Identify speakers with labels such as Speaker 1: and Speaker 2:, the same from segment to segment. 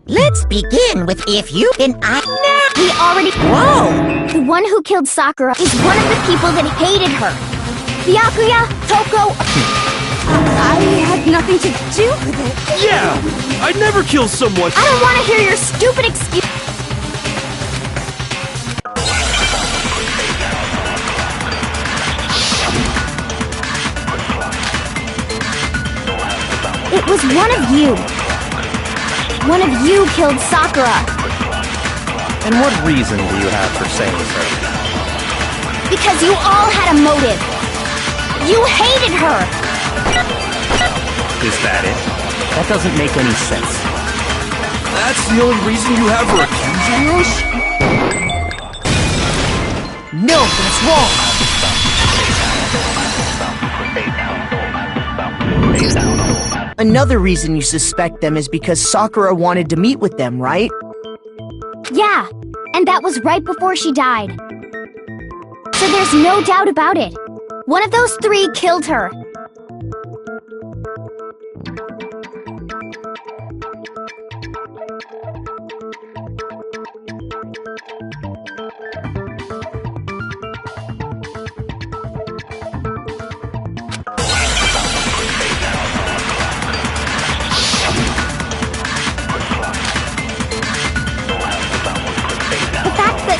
Speaker 1: Let's begin with if you and I...
Speaker 2: We already...
Speaker 1: Whoa!
Speaker 2: The one who killed Sakura is one of the people that hated her. Byakuya, Toko... I had nothing to do with it.
Speaker 3: Yeah! I'd never kill someone...
Speaker 2: I don't want to hear your stupid excuse... It was one of you. One of you killed Sakura.
Speaker 3: And what reason do you have for saying so?
Speaker 2: Because you all had a motive. You hated her.
Speaker 3: Is that it? That doesn't make any sense. That's the only reason you have for accusing us?
Speaker 1: No, that's wrong! Another reason you suspect them is because Sakura wanted to meet with them, right?
Speaker 2: Yeah, and that was right before she died. So there's no doubt about it. One of those three killed her.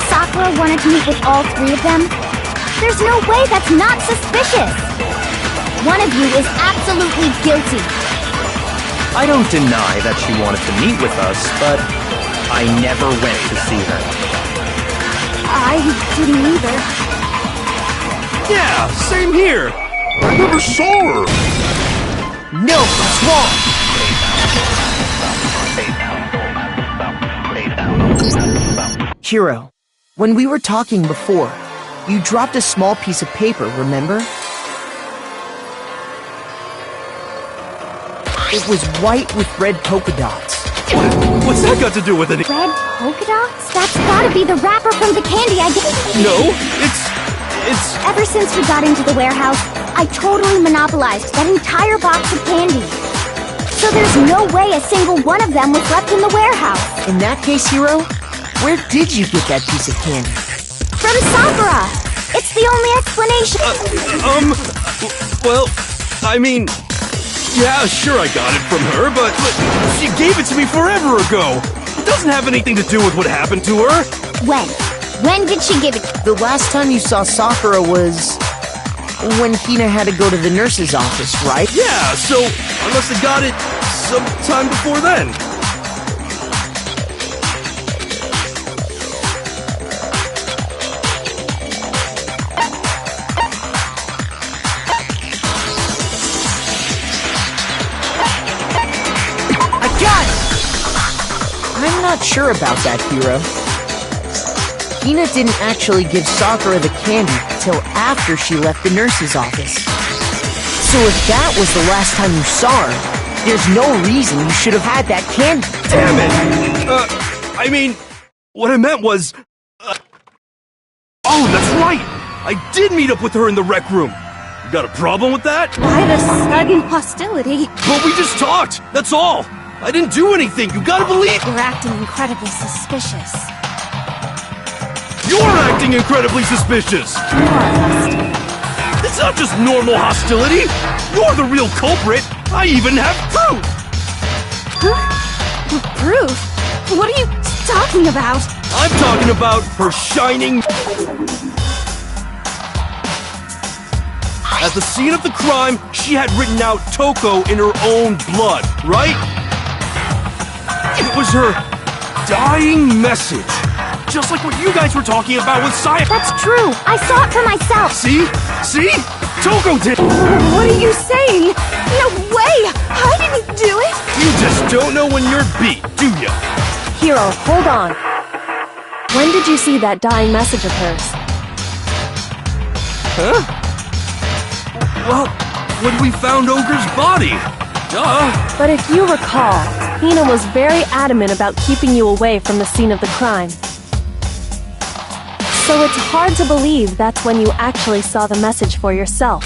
Speaker 2: Sakura wanted to meet with all three of them? There's no way that's not suspicious! One of you is absolutely guilty.
Speaker 3: I don't deny that she wanted to meet with us, but I never went to see her.
Speaker 2: I didn't either.
Speaker 3: Yeah, same here! I never saw her!
Speaker 1: No, that's wrong! Hiro, when we were talking before, you dropped a small piece of paper, remember? It was white with red polka dots.
Speaker 3: What's that got to do with it?
Speaker 2: Red polka dots? That's gotta be the wrapper from the candy I gave.
Speaker 3: No, it's...
Speaker 2: Ever since we got into the warehouse, I totally monopolized that entire box of candy. So there's no way a single one of them was left in the warehouse.
Speaker 1: In that case, Hiro, where did you get that piece of candy?
Speaker 2: From Sakura! It's the only explanation!
Speaker 3: Well, I mean... Yeah, sure I got it from her, but she gave it to me forever ago! It doesn't have anything to do with what happened to her!
Speaker 2: When? When did she give it?
Speaker 1: The last time you saw Sakura was... when Hina had to go to the nurse's office, right?
Speaker 3: Yeah, so I must have got it sometime before then.
Speaker 1: I'm not sure about that, Hiro. Hina didn't actually give Sakura the candy till after she left the nurse's office. So if that was the last time you saw her, there's no reason you should have had that candy.
Speaker 3: Damn it! I mean, what I meant was... Oh, that's right! I did meet up with her in the rec room. You got a problem with that?
Speaker 2: Why the sudden hostility?
Speaker 3: But we just talked, that's all! I didn't do anything, you gotta believe—
Speaker 2: You're acting incredibly suspicious.
Speaker 3: You're acting incredibly suspicious! It's not just normal hostility! You're the real culprit! I even have proof!
Speaker 2: Huh?
Speaker 4: Proof? What are you talking about?
Speaker 3: I'm talking about her shining... At the scene of the crime, she had written out Toko in her own blood, right? It was her dying message. Just like what you guys were talking about with Saya.
Speaker 2: That's true. I saw it for myself.
Speaker 3: See? See? Toko did.
Speaker 4: What are you saying? No way! I didn't do it!
Speaker 3: You just don't know when you're beat, do ya?
Speaker 5: Hiro, hold on. When did you see that dying message of hers?
Speaker 3: Huh? Well, when we found Ogre's body. Duh.
Speaker 5: But if you recall, Hina was very adamant about keeping you away from the scene of the crime. So it's hard to believe that's when you actually saw the message for yourself.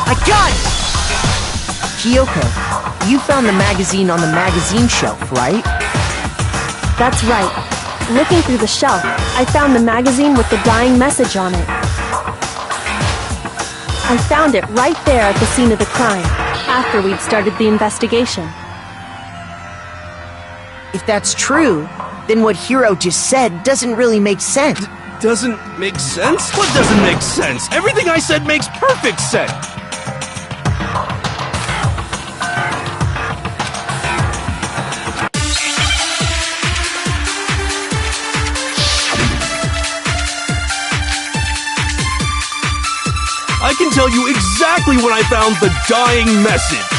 Speaker 1: I got it! Kyoko, you found the magazine on the magazine shelf, right?
Speaker 5: That's right. Looking through the shelf, I found the magazine with the dying message on it. I found it right there at the scene of the crime, after we'd started the investigation.
Speaker 1: If that's true, then what Hiro just said doesn't really make sense.
Speaker 3: Doesn't make sense? What doesn't make sense? Everything I said makes perfect sense. I can tell you exactly when I found the dying message.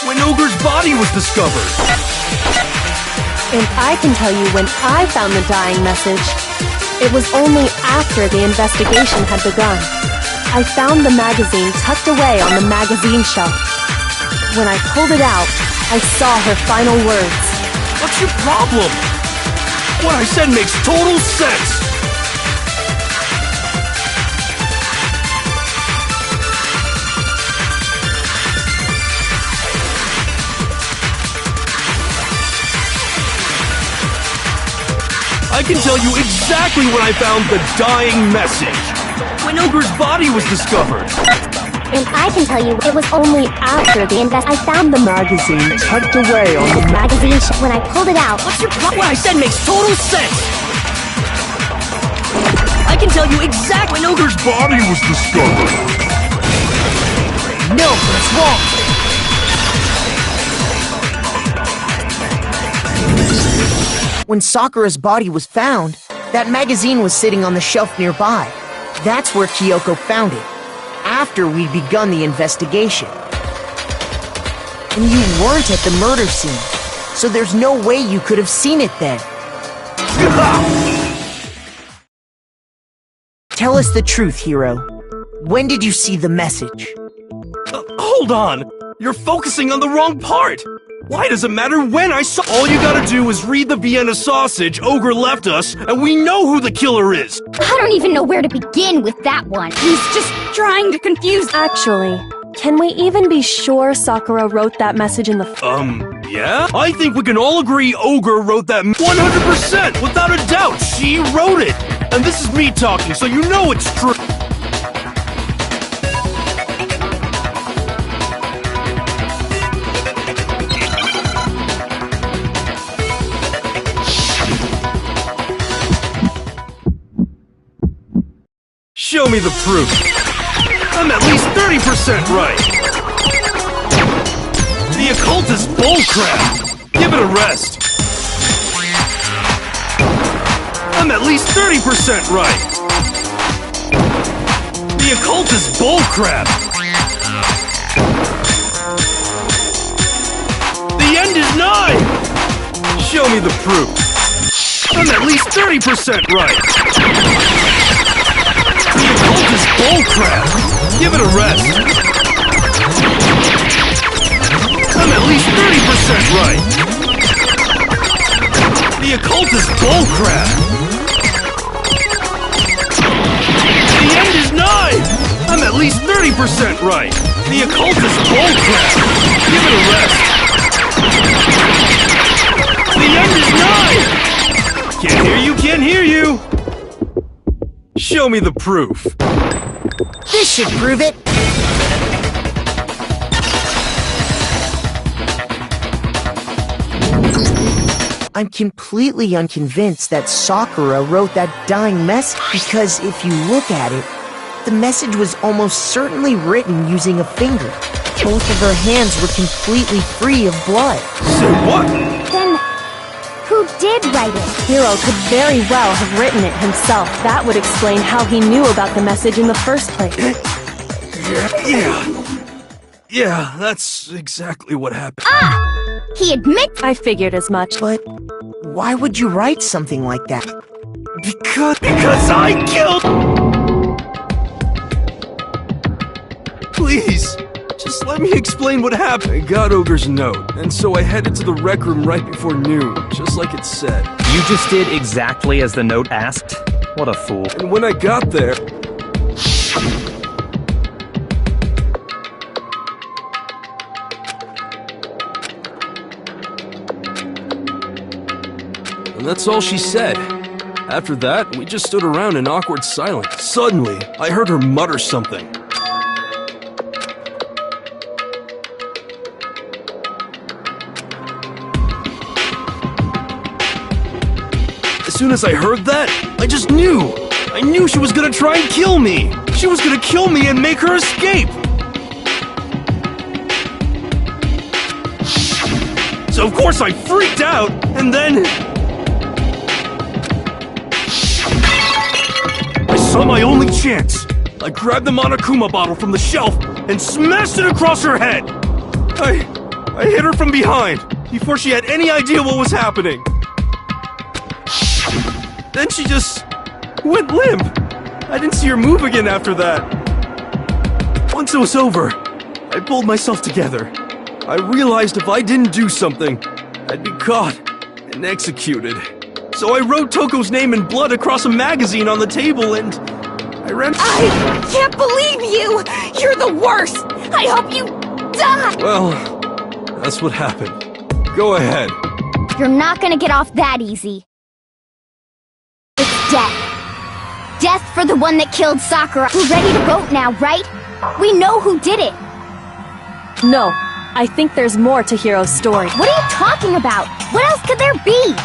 Speaker 3: When Ogre's body was discovered.
Speaker 5: And I can tell you when I found the dying message. It was only after the investigation had begun. I found the magazine tucked away on the magazine shelf. When I pulled it out, I saw her final words.
Speaker 3: What's your problem? What I said makes total sense. I can tell you exactly when I found the dying message. When Ogre's body was discovered.
Speaker 2: And I can tell you it was only after the I found the magazine tucked away on the magazine when I pulled it out.
Speaker 1: What's your problem? What I said makes total sense! I can tell you exactly when Ogre's
Speaker 3: Body was discovered.
Speaker 1: No, that's wrong! When Sakura's body was found, that magazine was sitting on the shelf nearby. That's where Kyoko found it, after we'd begun the investigation. And you weren't at the murder scene, so there's no way you could have seen it then. Tell us the truth, Hiro. When did you see the message?
Speaker 3: Hold on! You're focusing on the wrong part! Why does it matter when I saw— All you gotta do is read the Vienna sausage Ogre left us, and we know who the killer is!
Speaker 2: I don't even know where to begin with that one.
Speaker 4: He's just trying to confuse—
Speaker 5: Actually, can we even be sure Sakura wrote that message in the
Speaker 3: Yeah? I think we can all agree Ogre wrote that 100%! Without a doubt, she wrote it! And this is me talking, so you know it's true! Show me the proof. I'm at least 30% right. The occult is bullcrap. Give it a rest. I'm at least 30% right. The occult is bullcrap. The end is nigh. Show me the proof. I'm at least 30% right. The occult is bullcrap! Give it a rest! I'm at least 30% right! The occult is bullcrap! The end is nigh! I'm at least 30% right! The occult is bullcrap! Give it a rest! The end is nigh! Show me the proof.
Speaker 1: This should prove it. I'm completely unconvinced that Sakura wrote that dying message because if you look at it, the message was almost certainly written using a finger. Both of her hands were completely free of blood.
Speaker 3: Say what?
Speaker 2: Then, who did write it?
Speaker 5: Hiro could very well have written it himself. That would explain how he knew about the message in the first place.
Speaker 3: Yeah, that's exactly what happened.
Speaker 2: He admits.
Speaker 5: I figured as much.
Speaker 1: But why would you write something like that?
Speaker 3: Because I killed... Please, just let me explain what happened. I got Ogre's note, and so I headed to the rec room right before noon, just like it said.
Speaker 6: You just did exactly as the note asked? What a fool.
Speaker 3: And when I got there... And that's all she said. After that, we just stood around in awkward silence. Suddenly, I heard her mutter something. As soon as I heard that, I just knew! I knew she was gonna try and kill me! She was gonna kill me and make her escape! So of course I freaked out, and then... I saw my only chance! I grabbed the Monokuma bottle from the shelf and smashed it across her head! I hit her from behind, before she had any idea what was happening. Then she just went limp. I didn't see her move again after that. Once it was over, I pulled myself together. I realized if I didn't do something, I'd be caught and executed. So I wrote Toko's name in blood across a magazine on the table and I ran—
Speaker 4: I can't believe you! You're the worst! I hope you die!
Speaker 3: Well, that's what happened. Go ahead.
Speaker 2: You're not gonna get off that easy. It's death. Death for the one that killed Sakura. We're ready to vote now, right? We know who did it.
Speaker 5: No, I think there's more to Hiro's story.
Speaker 2: What are you talking about? What else could there be?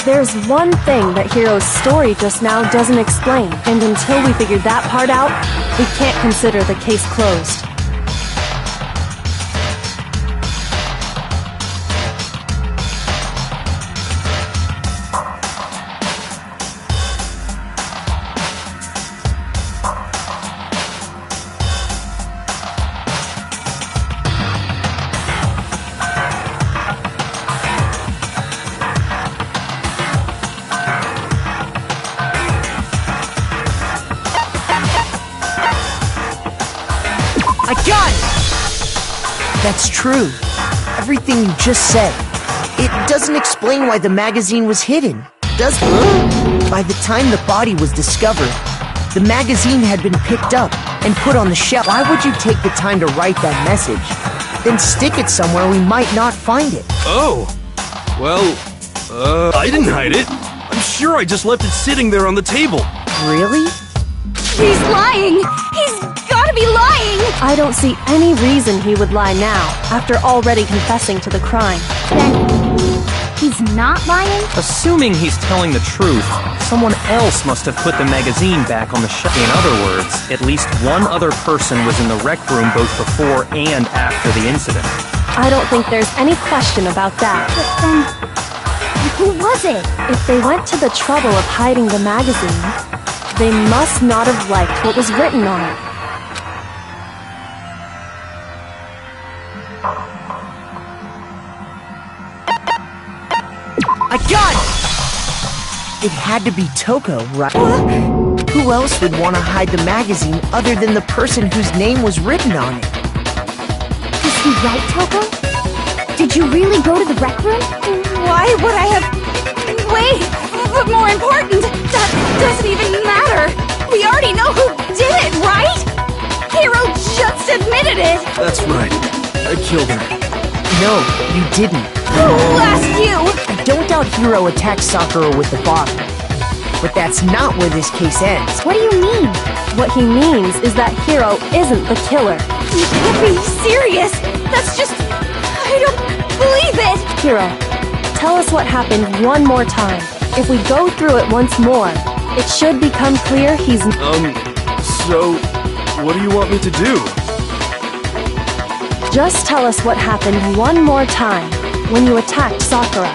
Speaker 5: There's one thing that Hiro's story just now doesn't explain, and until we figure that part out, we can't consider the case closed.
Speaker 1: I got it! That's true. Everything you just said. It doesn't explain why the magazine was hidden, does it? By the time the body was discovered, the magazine had been picked up and put on the shelf. Why would you take the time to write that message, then stick it somewhere we might not find it?
Speaker 3: Oh. Well, I didn't hide it. I'm sure I just left it sitting there on the table.
Speaker 1: Really?
Speaker 4: He's lying! He's gotta be lying!
Speaker 5: I don't see any reason he would lie now, after already confessing to the crime.
Speaker 2: Then, he's not lying?
Speaker 6: Assuming he's telling the truth, someone else must have put the magazine back on the shelf. In other words, at least one other person was in the rec room both before and after the incident.
Speaker 5: I don't think there's any question about that.
Speaker 2: But then, who was it?
Speaker 5: If they went to the trouble of hiding the magazine, they must not have liked what was written on it.
Speaker 1: I got it! It had to be Toko, right? Who else would want to hide the magazine other than the person whose name was written on it?
Speaker 2: Is he right, Toko? Did you really go to the rec room?
Speaker 4: Why would I have... Wait! But more important, that doesn't even matter! We already know who did it, right? Hiro just admitted it!
Speaker 3: That's right. I killed her.
Speaker 1: No, you didn't.
Speaker 4: Who asked you?
Speaker 1: I don't doubt Hiro attacked Sakura with the bottle. But that's not where this case ends.
Speaker 2: What do you mean?
Speaker 5: What he means is that Hiro isn't the killer.
Speaker 4: You can't be serious! That's just... I don't believe it!
Speaker 5: Hiro, tell us what happened one more time. If we go through it once more, it should become clear he's...
Speaker 3: So, what do you want me to do?
Speaker 5: Just tell us what happened one more time when you attacked Sakura.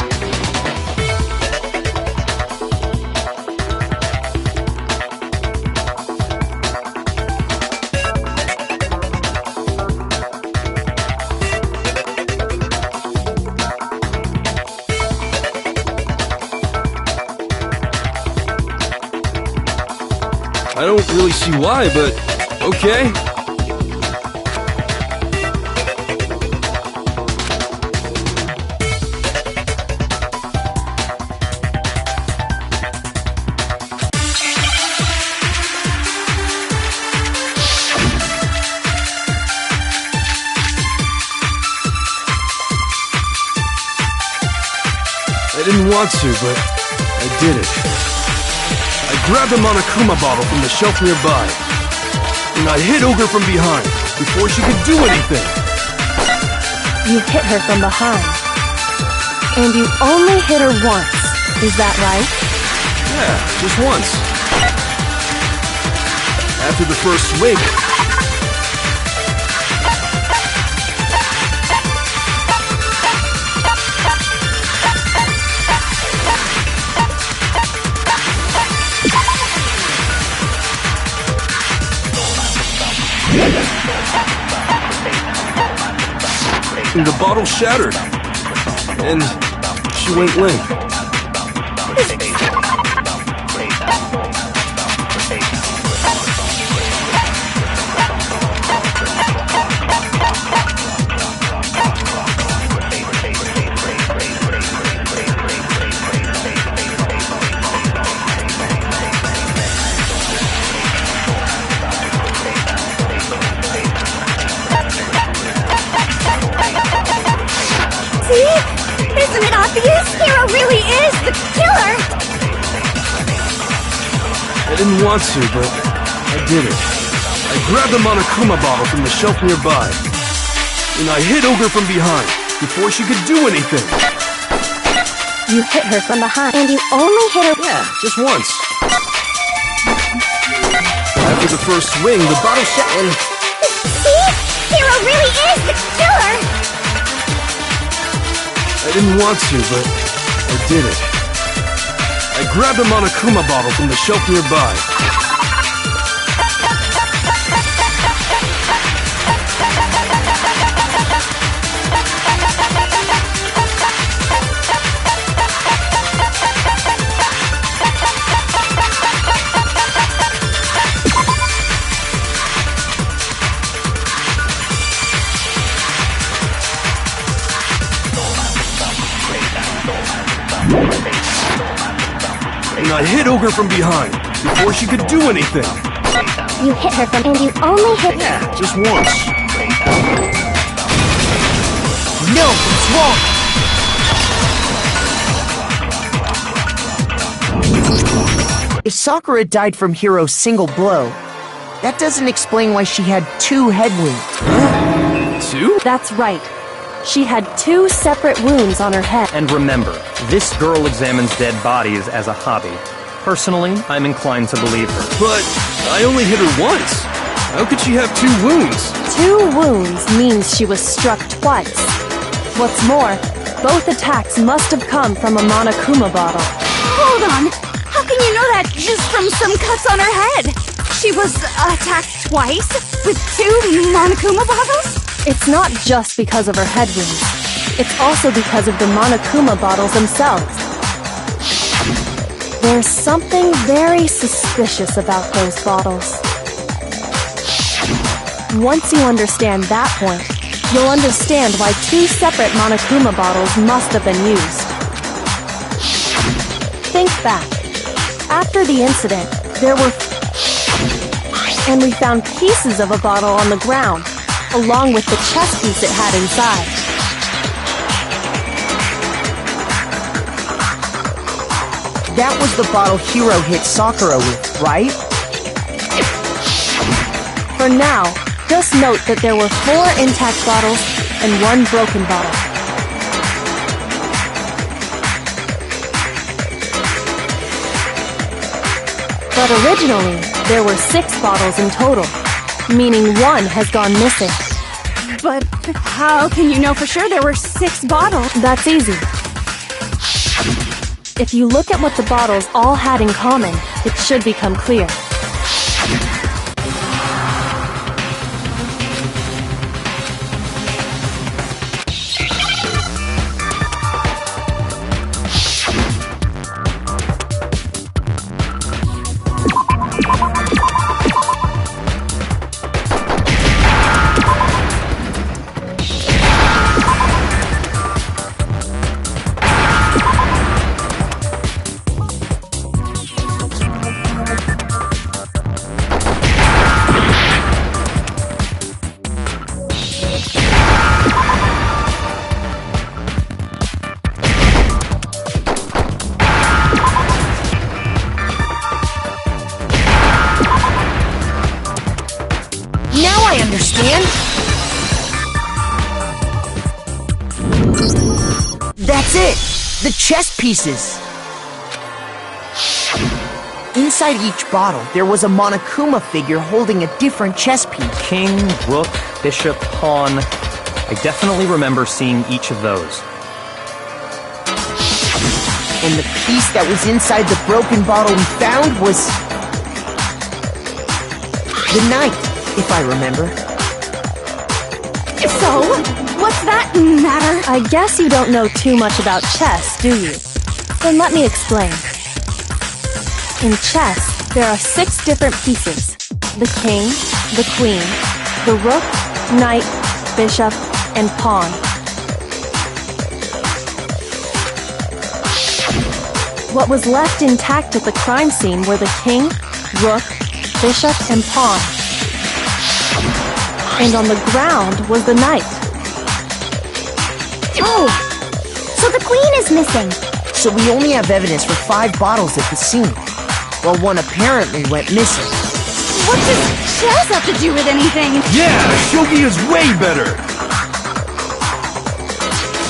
Speaker 3: I don't really see why, but okay. I didn't want to, but I did it. I grabbed a Monokuma bottle from the shelf nearby, and I hit Ogre from behind before she could do anything.
Speaker 5: You hit her from behind. And you only hit her once. Is that right?
Speaker 3: Yeah, just once. After the first swing, and the bottle shattered, and she went limp.
Speaker 2: Isn't it obvious? Hiro really is the killer!
Speaker 3: I didn't want to, but I did it. I grabbed a Monokuma bottle from the shelf nearby, and I hit Ogre from behind before she could do anything.
Speaker 5: You hit her from behind.
Speaker 2: And you only hit her...
Speaker 3: Yeah, just once. After the first swing, the bottle shattered.
Speaker 2: See? Hiro really is the killer!
Speaker 3: I didn't want to, but I did it. I grabbed a Monokuma bottle from the shelf nearby. And I hit Ogre from behind before she could do anything.
Speaker 2: You hit her from... And you only hit...
Speaker 3: Yeah, just once.
Speaker 1: No, it's wrong! If Sakura died from Hiro's single blow, that doesn't explain why she had 2 head wounds.
Speaker 3: 2?
Speaker 5: That's right. She had 2 separate wounds on her head.
Speaker 6: And remember, this girl examines dead bodies as a hobby. Personally, I'm inclined to believe her.
Speaker 3: But I only hit her once. How could she have 2 wounds?
Speaker 5: 2 wounds means she was struck twice. What's more, both attacks must have come from a Monokuma bottle.
Speaker 4: Hold on! How can you know that just from some cuts on her head? She was attacked twice with 2 Monokuma bottles?
Speaker 5: It's not just because of her head wounds. It's also because of the Monokuma bottles themselves. There's something very suspicious about those bottles. Once you understand that point, you'll understand why 2 separate Monokuma bottles must have been used. Think back. After the incident, there were... And we found pieces of a bottle on the ground, along with the chess piece it had inside.
Speaker 1: That was the bottle Hiro hit Sakura with, right?
Speaker 5: For now, just note that there were 4 intact bottles and 1 broken bottle. But originally, there were 6 bottles in total, meaning 1 has gone missing.
Speaker 4: But how can you know for sure there were 6 bottles?
Speaker 5: That's easy. If you look at what the bottles all had in common, it should become clear.
Speaker 1: Now I understand! That's it! The chess pieces! Inside each bottle, there was a Monokuma figure holding a different chess piece.
Speaker 6: King, rook, bishop, pawn. I definitely remember seeing each of those.
Speaker 1: And the piece that was inside the broken bottle we found was... the knight, if I remember.
Speaker 4: So, what's that matter?
Speaker 5: I guess you don't know too much about chess, do you? Then let me explain. In chess, there are 6 different pieces. The king, the queen, the rook, knight, bishop, and pawn. What was left intact at the crime scene were the king, rook, bishop, and pawn. And on the ground was the knight.
Speaker 2: Oh, so the queen is missing.
Speaker 1: So we only have evidence for 5 bottles at the scene, while 1 apparently went missing.
Speaker 4: What does chess have to do with anything?
Speaker 3: Yeah, shogi is way better.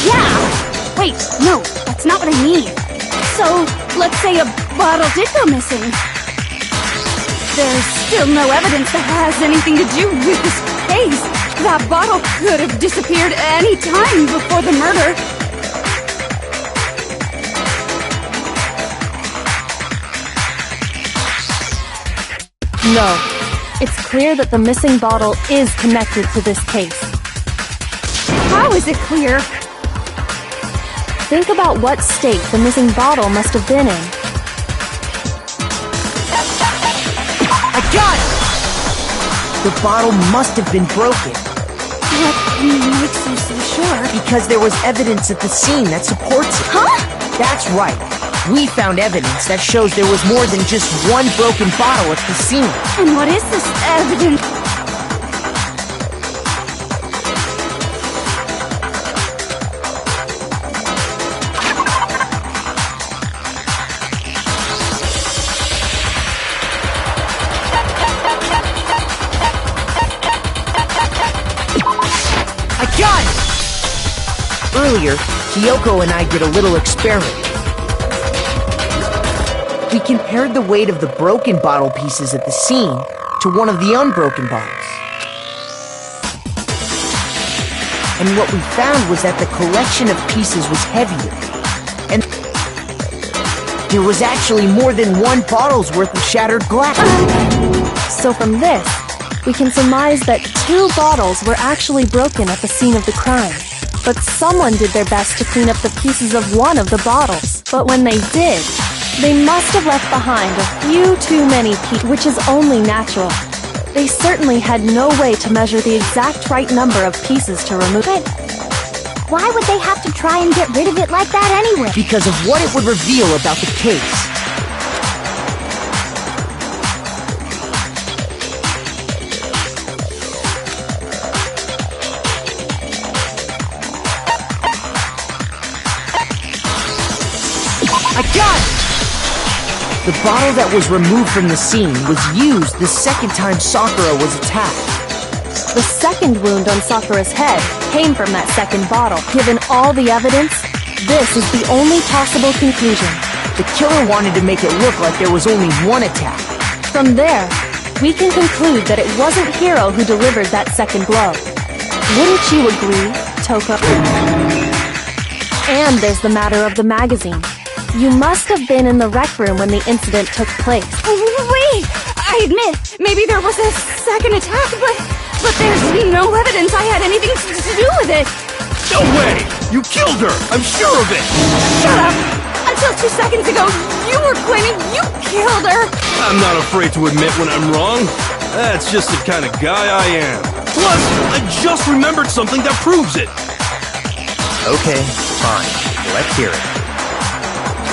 Speaker 4: Yeah! Wait, no, that's not what I mean. So, let's say a bottle did go missing. There's still no evidence that has anything to do with this case. That bottle could have disappeared any time before the murder.
Speaker 5: No. It's clear that the missing bottle is connected to this case.
Speaker 4: How is it clear?
Speaker 5: Think about what state the missing bottle must have been in.
Speaker 1: I got it! The bottle must have been broken.
Speaker 4: What makes you so sure?
Speaker 1: Because there was evidence at the scene that supports it.
Speaker 4: Huh?
Speaker 1: That's right. We found evidence that shows there was more than just 1 broken bottle at the scene.
Speaker 4: And what is this evidence?
Speaker 1: I got it! Earlier, Kyoko and I did a little experiment. We compared the weight of the broken bottle pieces at the scene to one of the unbroken bottles. And what we found was that the collection of pieces was heavier. And there was actually more than 1 bottle's worth of shattered glass.
Speaker 5: So from this, we can surmise that 2 bottles were actually broken at the scene of the crime. But someone did their best to clean up the pieces of 1 of the bottles. But when they did, they must have left behind a few too many pieces, which is only natural. They certainly had no way to measure the exact right number of pieces to remove.
Speaker 2: But why would they have to try and get rid of it like that anyway?
Speaker 1: Because of what it would reveal about the case. I got it! The bottle that was removed from the scene was used the second time Sakura was attacked.
Speaker 5: The second wound on Sakura's head came from that second bottle. Given all the evidence, this is the only possible conclusion.
Speaker 1: The killer wanted to make it look like there was only one attack.
Speaker 5: From there, we can conclude that it wasn't Hiro who delivered that second blow. Wouldn't you agree, Toko? And there's the matter of the magazine. You must have been in the rec room when the incident took place.
Speaker 4: Wait! I admit, maybe there was a second attack, but there's no evidence I had anything to do with it.
Speaker 3: No way! You killed her! I'm sure of it!
Speaker 4: Shut up! Until 2 seconds ago, you were claiming you killed her!
Speaker 3: I'm not afraid to admit when I'm wrong. That's just the kind of guy I am. Plus, I just remembered something that proves it.
Speaker 6: Okay, fine. Let's hear it.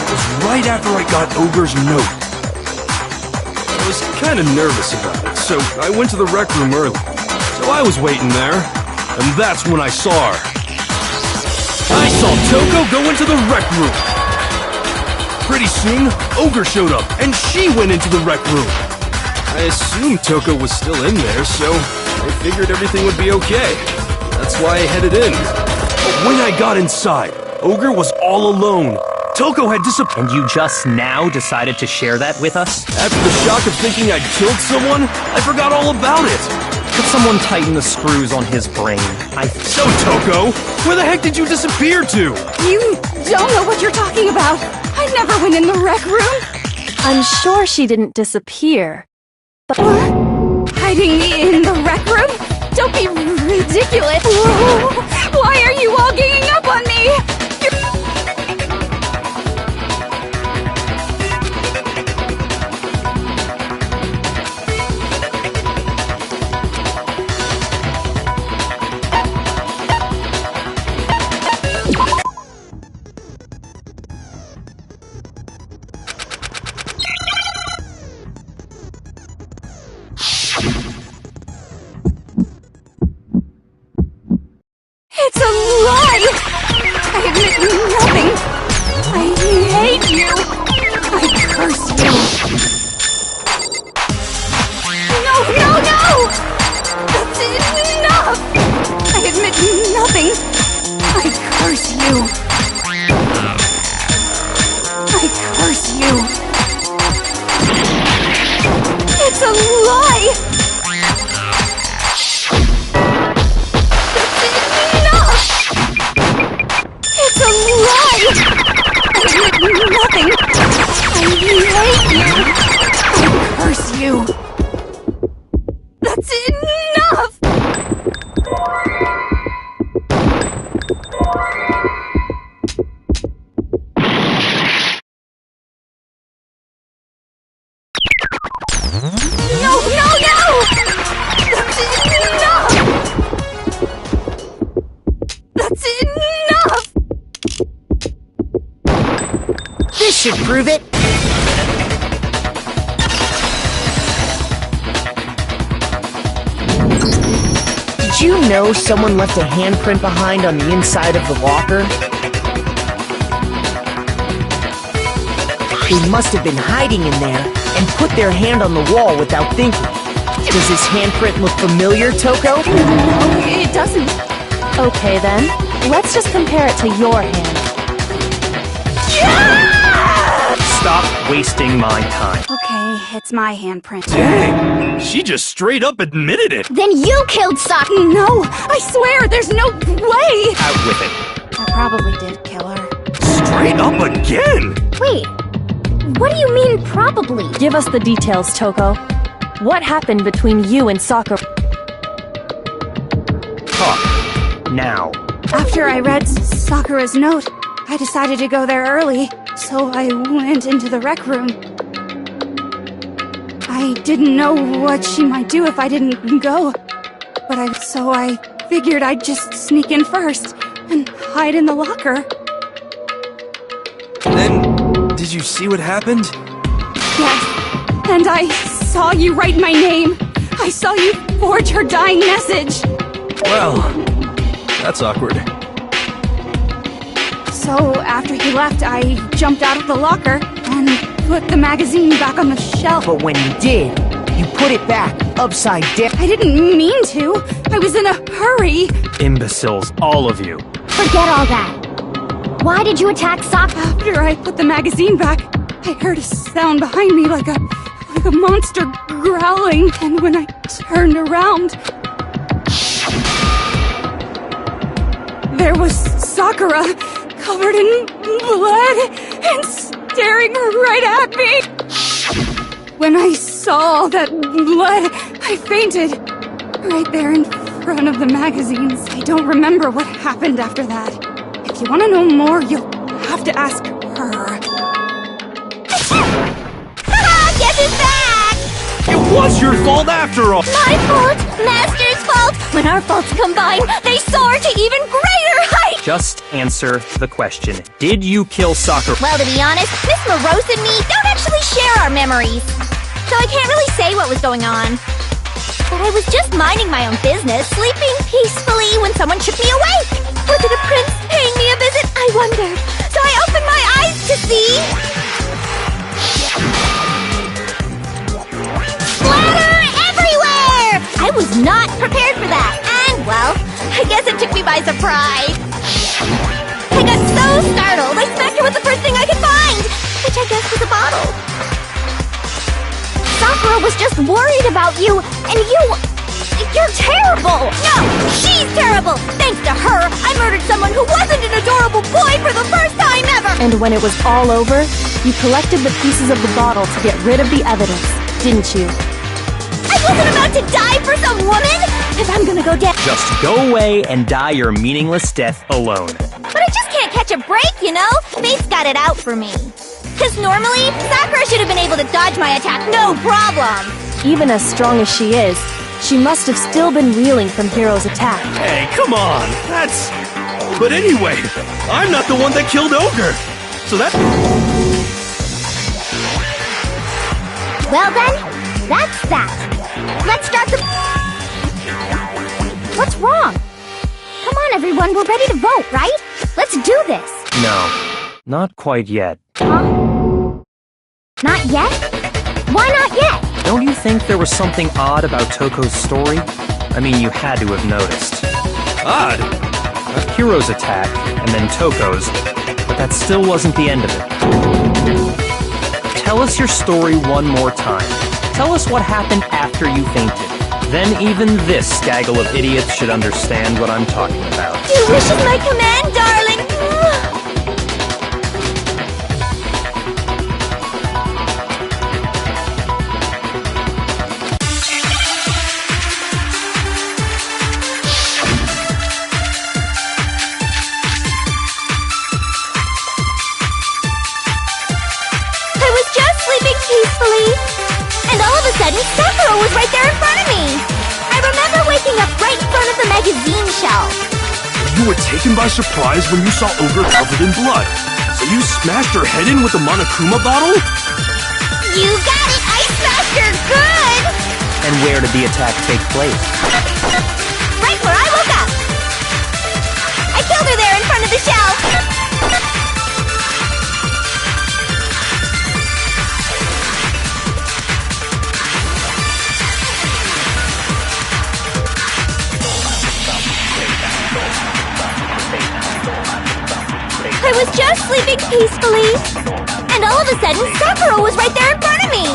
Speaker 3: It was right after I got Ogre's note. I was kind of nervous about it, so I went to the rec room early. So I was waiting there, and that's when I saw her. I saw Toko go into the rec room. Pretty soon, Ogre showed up, and she went into the rec room. I assumed Toko was still in there, so I figured everything would be okay. That's why I headed in. But when I got inside, Ogre was all alone. Toko had disappeared.
Speaker 6: And you just now decided to share that with us?
Speaker 3: After the shock of thinking I'd killed someone, I forgot all about it.
Speaker 6: Could someone tighten the screws on his brain?
Speaker 3: So, Toko, where the heck did you disappear to?
Speaker 4: You don't know what you're talking about. I never went in the rec room.
Speaker 5: I'm sure she didn't disappear.
Speaker 4: What? Hiding in the rec room? Don't be ridiculous. Why are you all ganging up on me? It's a lie! I admit nothing. I hate you. I curse you. No, no, no! That's enough! I admit nothing. I curse you. I curse you. It's a lie! It's a lie! I admit nothing! I hate you! I curse you! That's enough! No, no, no! That's enough! That's enough!
Speaker 1: This should prove it. Did you know someone left a handprint behind on the inside of the locker? They must have been hiding in there and put their hand on the wall without thinking. Does this handprint look familiar, Toko?
Speaker 4: No, it doesn't.
Speaker 5: Okay then, let's just compare it to your hand.
Speaker 6: Stop wasting my time.
Speaker 4: Okay, it's my handprint.
Speaker 3: Dang, she just straight up admitted it.
Speaker 2: Then you killed Sock.
Speaker 4: No, I swear, there's no way!
Speaker 6: Out with it.
Speaker 4: I probably did kill her.
Speaker 3: Straight up again.
Speaker 2: Wait, what do you mean probably?
Speaker 5: Give us the details, Toko. What happened between you and Sakura?
Speaker 6: Talk. Now.
Speaker 4: After I read Sakura's note, I decided to go there early, so I went into the rec room. I didn't know what she might do if I didn't go, so I figured I'd just sneak in first and hide in the locker.
Speaker 3: Then, did you see what happened?
Speaker 4: Yes, and I saw you write my name. I saw you forge her dying message.
Speaker 3: Well, that's awkward.
Speaker 4: So after he left, I jumped out of the locker and put the magazine back on the shelf.
Speaker 1: But when you did, you put it back upside down.
Speaker 4: I didn't mean to. I was in a hurry.
Speaker 6: Imbeciles, all of you.
Speaker 2: Forget all that. Why did you attack Sakura?
Speaker 4: After I put the magazine back, I heard a sound behind me like a monster growling. And when I turned around, there was Sakura, covered in blood and staring right at me. When I saw that blood, I fainted. Right there in front of the magazines. I don't remember what happened after that. If you want to know more, you'll have to ask her.
Speaker 2: Guess it's back!
Speaker 3: It was your fault after all!
Speaker 2: My fault! Master's fault! When our faults combine, they soar to even greater heights!
Speaker 6: Just answer the question. Did you kill Sakura?
Speaker 2: Well, to be honest, Miss Morose and me don't actually share our memories. So I can't really say what was going on. But I was just minding my own business, sleeping peacefully when someone shook me awake. Was it a prince paying me a visit? I wondered. So I opened my eyes to see... splatter everywhere! I was not prepared for that. And, well, I guess it took me by surprise. I got so startled, I smacked her with the first thing I could find, which I guess was a bottle. Sakura was just worried about you, and you're terrible! No, she's terrible! Thanks to her, I murdered someone who wasn't an adorable boy for the first time ever!
Speaker 5: And when it was all over, you collected the pieces of the bottle to get rid of the evidence, didn't you?
Speaker 2: I wasn't about to die for some woman! If I'm gonna go down...
Speaker 6: Just go away and die your meaningless death alone.
Speaker 2: But I just can't catch a break, you know? Fate's got it out for me. Because normally, Sakura should have been able to dodge my attack, no problem!
Speaker 5: Even as strong as she is, she must have still been reeling from Hiro's attack.
Speaker 3: Hey, come on! That's... But anyway, I'm not the one that killed Ogre! So that...
Speaker 2: Well then, that's that. Let's start the... What's wrong? Come on, everyone, we're ready to vote, right? Let's do this.
Speaker 6: No, not quite yet.
Speaker 2: Huh? Not yet? Why not yet?
Speaker 6: Don't you think there was something odd about Toko's story? I mean, you had to have noticed.
Speaker 3: Odd?
Speaker 6: Hiro's attack, and then Toko's, but that still wasn't the end of it. Tell us your story one more time. Tell us what happened after you fainted. Then even this gaggle of idiots should understand what I'm talking about.
Speaker 2: Your wish is my command, darling. I was just sleeping peacefully, and all of a sudden, Sakura was right there in front of me. I remember waking up right in front of the magazine shelf.
Speaker 3: You were taken by surprise when you saw Ogre covered in blood. So you smashed her head in with the Monokuma bottle?
Speaker 2: You got it! I smashed her good!
Speaker 6: And where did the attack take place?
Speaker 2: Right where I woke up. I killed her there in front of the shelf. I was just sleeping peacefully, and all of a sudden, Sakura was right there in front of me.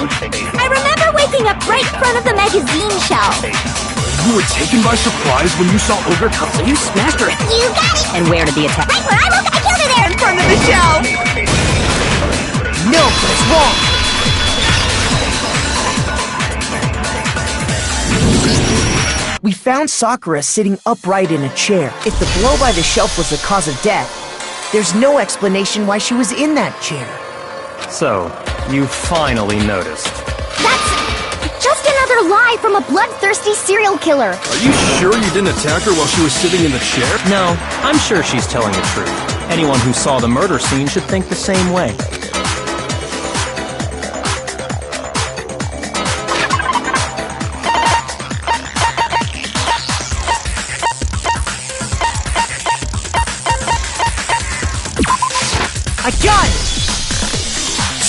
Speaker 2: I remember waking up right in front of the magazine shelf.
Speaker 3: You were taken by surprise when you saw Ogre covered.
Speaker 1: So you smashed her.
Speaker 2: You got it!
Speaker 1: And where did the attack?
Speaker 2: Right where I woke up, I killed her there in front of the shelf.
Speaker 1: No, that's wrong. We found Sakura sitting upright in a chair. If the blow by the shelf was the cause of death, there's no explanation why she was in that chair.
Speaker 6: So, you finally noticed.
Speaker 2: That's just another lie from a bloodthirsty serial killer.
Speaker 3: Are you sure you didn't attack her while she was sitting in the chair?
Speaker 6: No, I'm sure she's telling the truth. Anyone who saw the murder scene should think the same way.
Speaker 1: I got it!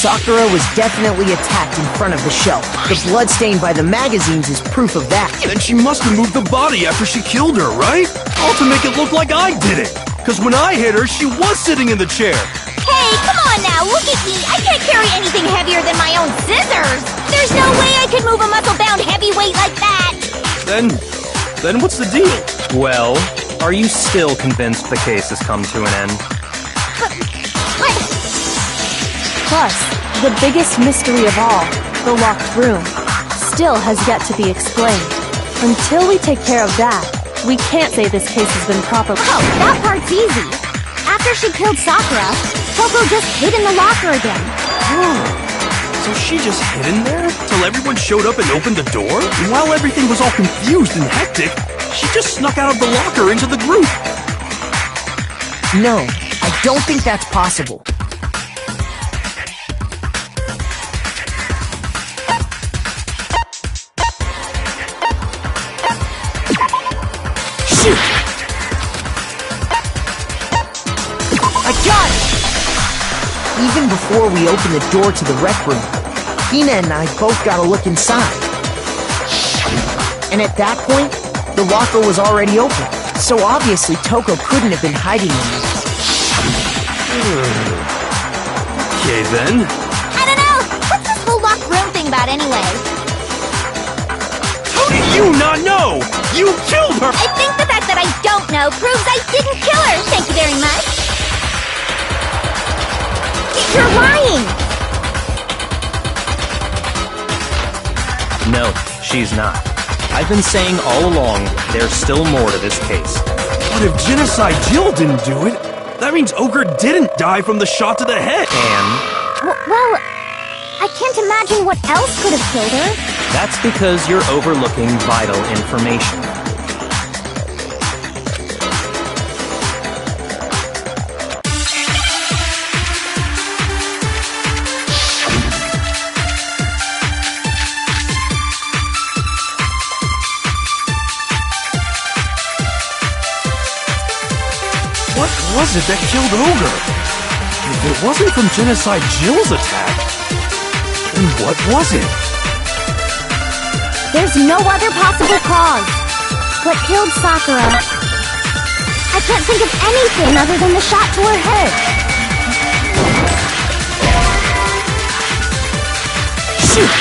Speaker 1: Sakura was definitely attacked in front of the shelf. The blood stain by the magazines is proof of that.
Speaker 3: Then she must have moved the body after she killed her, right? All to make it look like I did it. Because when I hit her, she was sitting in the chair.
Speaker 2: Hey, come on now, look at me! I can't carry anything heavier than my own scissors! There's no way I could move a muscle-bound heavyweight like that!
Speaker 3: Then what's the deal?
Speaker 6: Well, are you still convinced the case has come to an end?
Speaker 2: What?
Speaker 5: Plus, the biggest mystery of all, the locked room, still has yet to be explained. Until we take care of that, we can't say this case has been properly—
Speaker 2: Oh, that part's easy. After she killed Sakura, Toko just hid in the locker again.
Speaker 3: So she just hid in there till everyone showed up and opened the door? And while everything was all confused and hectic, she just snuck out of the locker into the group.
Speaker 1: No, I don't think that's possible. Shoot! I got it! Even before we open the door to the rec room, Hina and I both got a look inside. And at that point, the locker was already open, so obviously Toko couldn't have been hiding in it.
Speaker 3: Okay then.
Speaker 2: I don't know. What's this whole locked room thing about anyway?
Speaker 3: How do you not know? You killed her!
Speaker 2: I think the fact that I don't know proves I didn't kill her. Thank you very much. You're lying!
Speaker 6: No, she's not. I've been saying all along, there's still more to this case.
Speaker 3: But if Genocide Jill didn't do it, that means Ogre didn't die from the shot to the head.
Speaker 6: And
Speaker 2: Well, I can't imagine what else could have killed her.
Speaker 6: that's because you're overlooking vital information.
Speaker 3: What was it that killed Ogre? If it wasn't from Genocide Jill's attack, then what was it?
Speaker 2: There's no other possible cause. What killed Sakura? I can't think of anything other than the shot to her head.
Speaker 3: Shoot!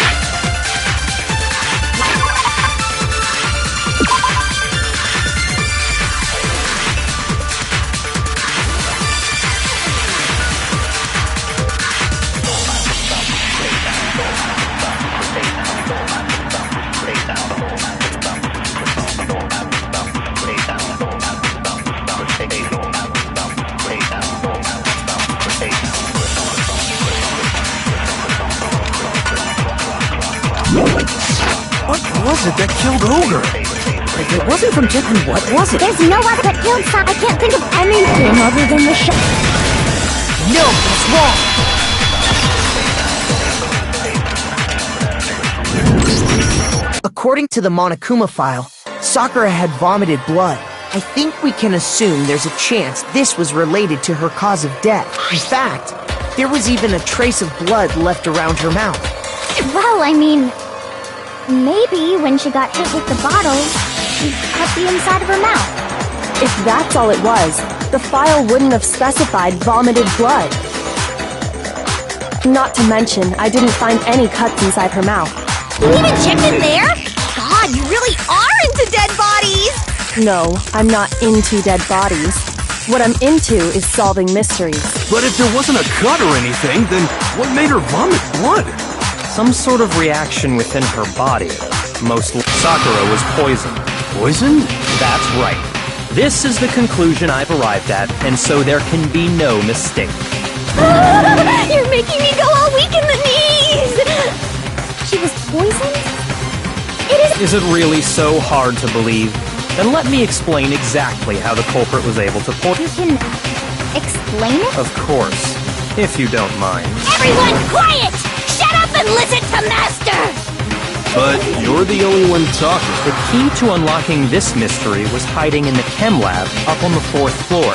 Speaker 3: What was it that killed Ogre?
Speaker 1: If it wasn't from Jen, then what was it?
Speaker 2: There's no other that killed Sakura. I can't think of anything other than the shot.
Speaker 1: No, that's wrong! According to the Monokuma file, Sakura had vomited blood. I think we can assume there's a chance this was related to her cause of death. In fact, there was even a trace of blood left around her mouth.
Speaker 2: Well, I mean, maybe when she got hit with the bottle, she cut the inside of her mouth.
Speaker 5: if that's all it was, the file wouldn't have specified vomited blood. Not to mention, I didn't find any cuts inside her mouth.
Speaker 2: You even checked in there? God, you really are into dead bodies!
Speaker 5: No, I'm not into dead bodies. What I'm into is solving mysteries.
Speaker 3: But if there wasn't a cut or anything, then what made her vomit blood?
Speaker 6: Some sort of reaction within her body. Most Sakura was poisoned.
Speaker 3: Poison?
Speaker 6: That's right. This is the conclusion I've arrived at, and so there can be no mistake.
Speaker 2: You're making me go all weak in the knees! She was poisoned?
Speaker 6: Is it really so hard to believe? Then let me explain exactly how the culprit was able to
Speaker 2: You can explain it?
Speaker 6: Of course, if you don't mind.
Speaker 2: Everyone, quiet! Shut up and listen to Master!
Speaker 3: But you're the only one talking.
Speaker 6: The key to unlocking this mystery was hiding in the chem lab up on the 4th floor.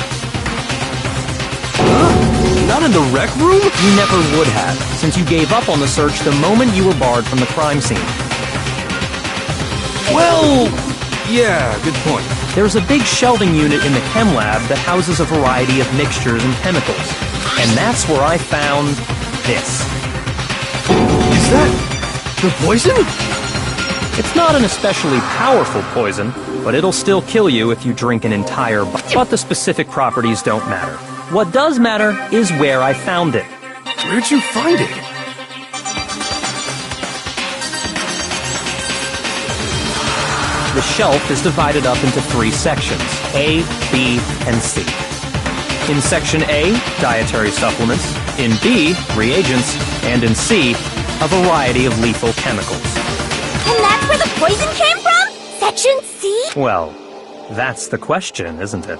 Speaker 3: Not in the rec room?
Speaker 6: You never would have, since you gave up on the search the moment you were barred from the crime scene.
Speaker 3: Well, yeah, good point.
Speaker 6: There's a big shelving unit in the chem lab that houses a variety of mixtures and chemicals. And that's where I found this.
Speaker 3: Is that the poison?
Speaker 6: It's not an especially powerful poison, but it'll still kill you if you drink an entire bottle. But the specific properties don't matter. What does matter is where I found it.
Speaker 3: Where'd you find it?
Speaker 6: The shelf is divided up into 3 sections, A, B, and C. In Section A, dietary supplements. In B, reagents. And in C, a variety of lethal chemicals.
Speaker 2: And that's where the poison came from? Section C?
Speaker 6: Well, that's the question, isn't it?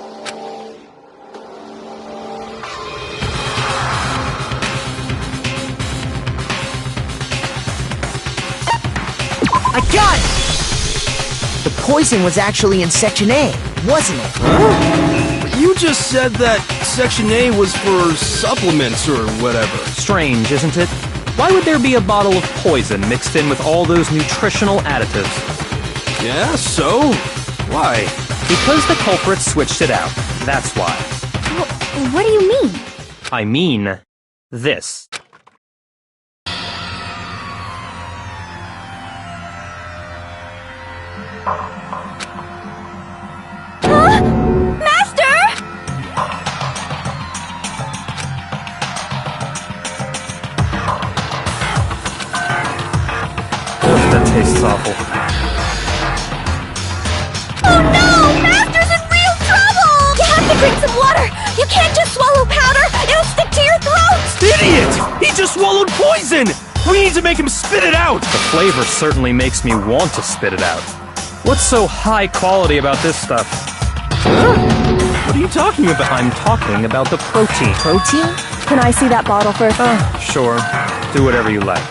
Speaker 1: I got it! The poison was actually in Section A, wasn't it?
Speaker 3: But you just said that Section A was for supplements or whatever.
Speaker 6: Strange, isn't it? Why would there be a bottle of poison mixed in with all those nutritional additives?
Speaker 3: Yeah, so? Why?
Speaker 6: Because the culprits switched it out. That's why.
Speaker 2: What do you mean?
Speaker 6: I mean, this.
Speaker 2: Master!
Speaker 6: That tastes awful.
Speaker 2: Oh no! Master's in real trouble! You have to drink some water! You can't just swallow powder! It'll stick to your throat!
Speaker 3: Idiot! He just swallowed poison! We need to make him spit it out!
Speaker 6: The flavor certainly makes me want to spit it out. What's so high quality about this stuff?
Speaker 3: Huh? What are you talking about?
Speaker 6: I'm talking about the protein.
Speaker 1: Protein?
Speaker 5: Can I see that bottle first?
Speaker 6: Sure. Do whatever you like.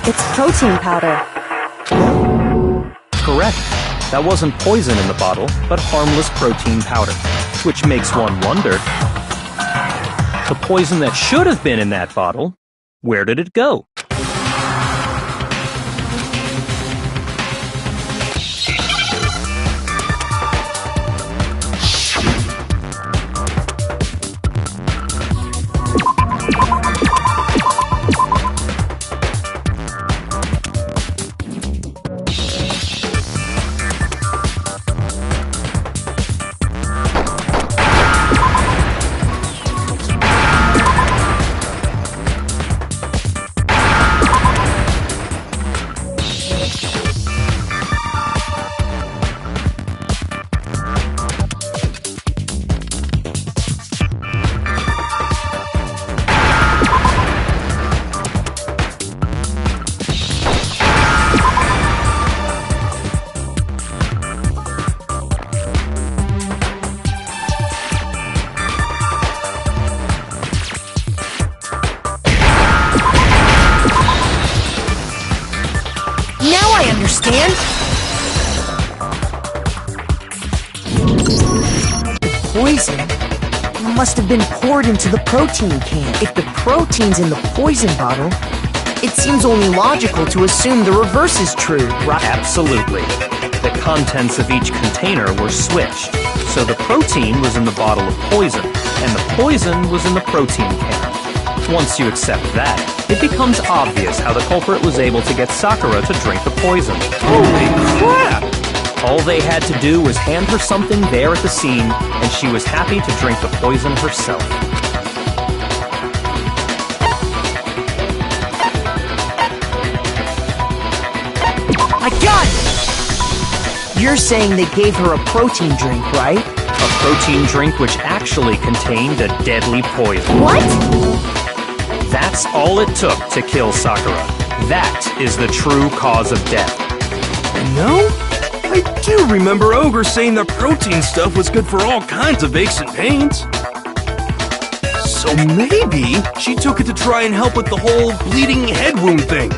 Speaker 5: It's protein powder.
Speaker 6: Correct. That wasn't poison in the bottle, but harmless protein powder. Which makes one wonder. The poison that should have been in that bottle, where did it go?
Speaker 1: Understand? The poison must have been poured into the protein can. If the protein's in the poison bottle, it seems only logical to assume the reverse is true, right?
Speaker 6: Absolutely. The contents of each container were switched, so the protein was in the bottle of poison, and the poison was in the protein can. Once you accept that, it becomes obvious how the culprit was able to get Sakura to drink the poison.
Speaker 3: Holy crap!
Speaker 6: All they had to do was hand her something there at the scene, and she was happy to drink the poison herself.
Speaker 1: I got it! You're saying they gave her a protein drink, right?
Speaker 6: A protein drink which actually contained a deadly poison.
Speaker 2: What?
Speaker 6: That's all it took to kill Sakura. That is the true cause of death.
Speaker 3: No? I do remember Ogre saying that protein stuff was good for all kinds of aches and pains. So maybe she took it to try and help with the whole bleeding head wound thing.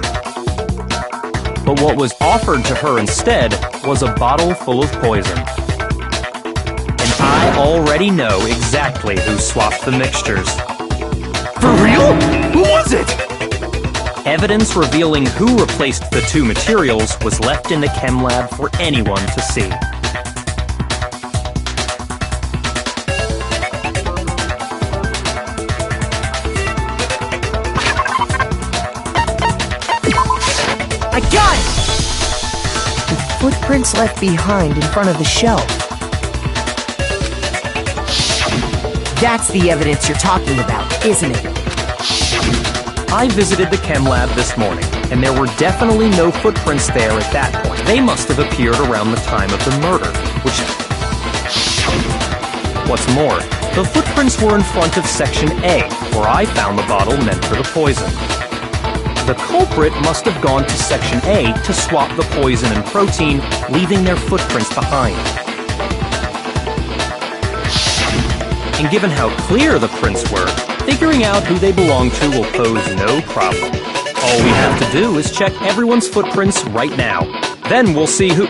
Speaker 6: But what was offered to her instead was a bottle full of poison. And I already know exactly who swapped the mixtures.
Speaker 3: For real? Who was it?
Speaker 6: Evidence revealing who replaced the two materials was left in the chem lab for anyone to see.
Speaker 1: I got it! The footprints left behind in front of the shelf. That's the evidence you're talking about, isn't it?
Speaker 6: I visited the chem lab this morning, and there were definitely no footprints there at that point. They must have appeared around the time of the murder, What's more, the footprints were in front of Section A, where I found the bottle meant for the poison. The culprit must have gone to Section A to swap the poison and protein, leaving their footprints behind. And given how clear the prints were, figuring out who they belong to will pose no problem. All we have to do is check everyone's footprints right now. Then we'll see who...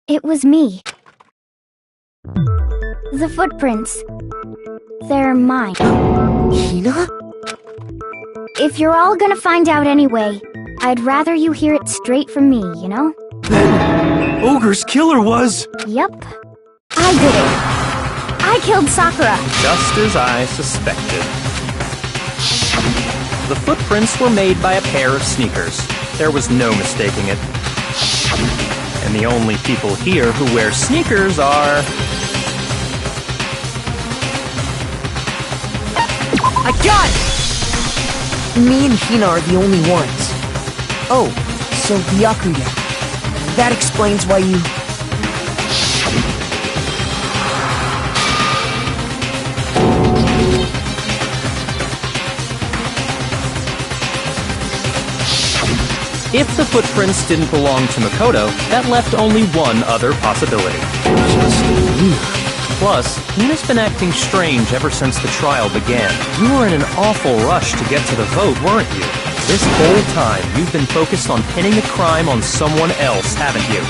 Speaker 2: It was me. The footprints. They're mine.
Speaker 1: Hina?
Speaker 2: If you're all gonna find out anyway, I'd rather you hear it straight from me, you know?
Speaker 3: Then Ogre's killer was...
Speaker 2: Yep. I did it. I killed Sakura.
Speaker 6: Just as I suspected. The footprints were made by a pair of sneakers. There was no mistaking it. And the only people here who wear sneakers are...
Speaker 1: I got it! Me and Hina are the only ones. Oh, so Byakuya. That explains why you...
Speaker 6: If the footprints didn't belong to Makoto, that left only one other possibility.
Speaker 1: Just you.
Speaker 6: Plus, Hina's been acting strange ever since the trial began. You were in an awful rush to get to the vote, weren't you? This whole time, you've been focused on pinning the crime on someone else, haven't you?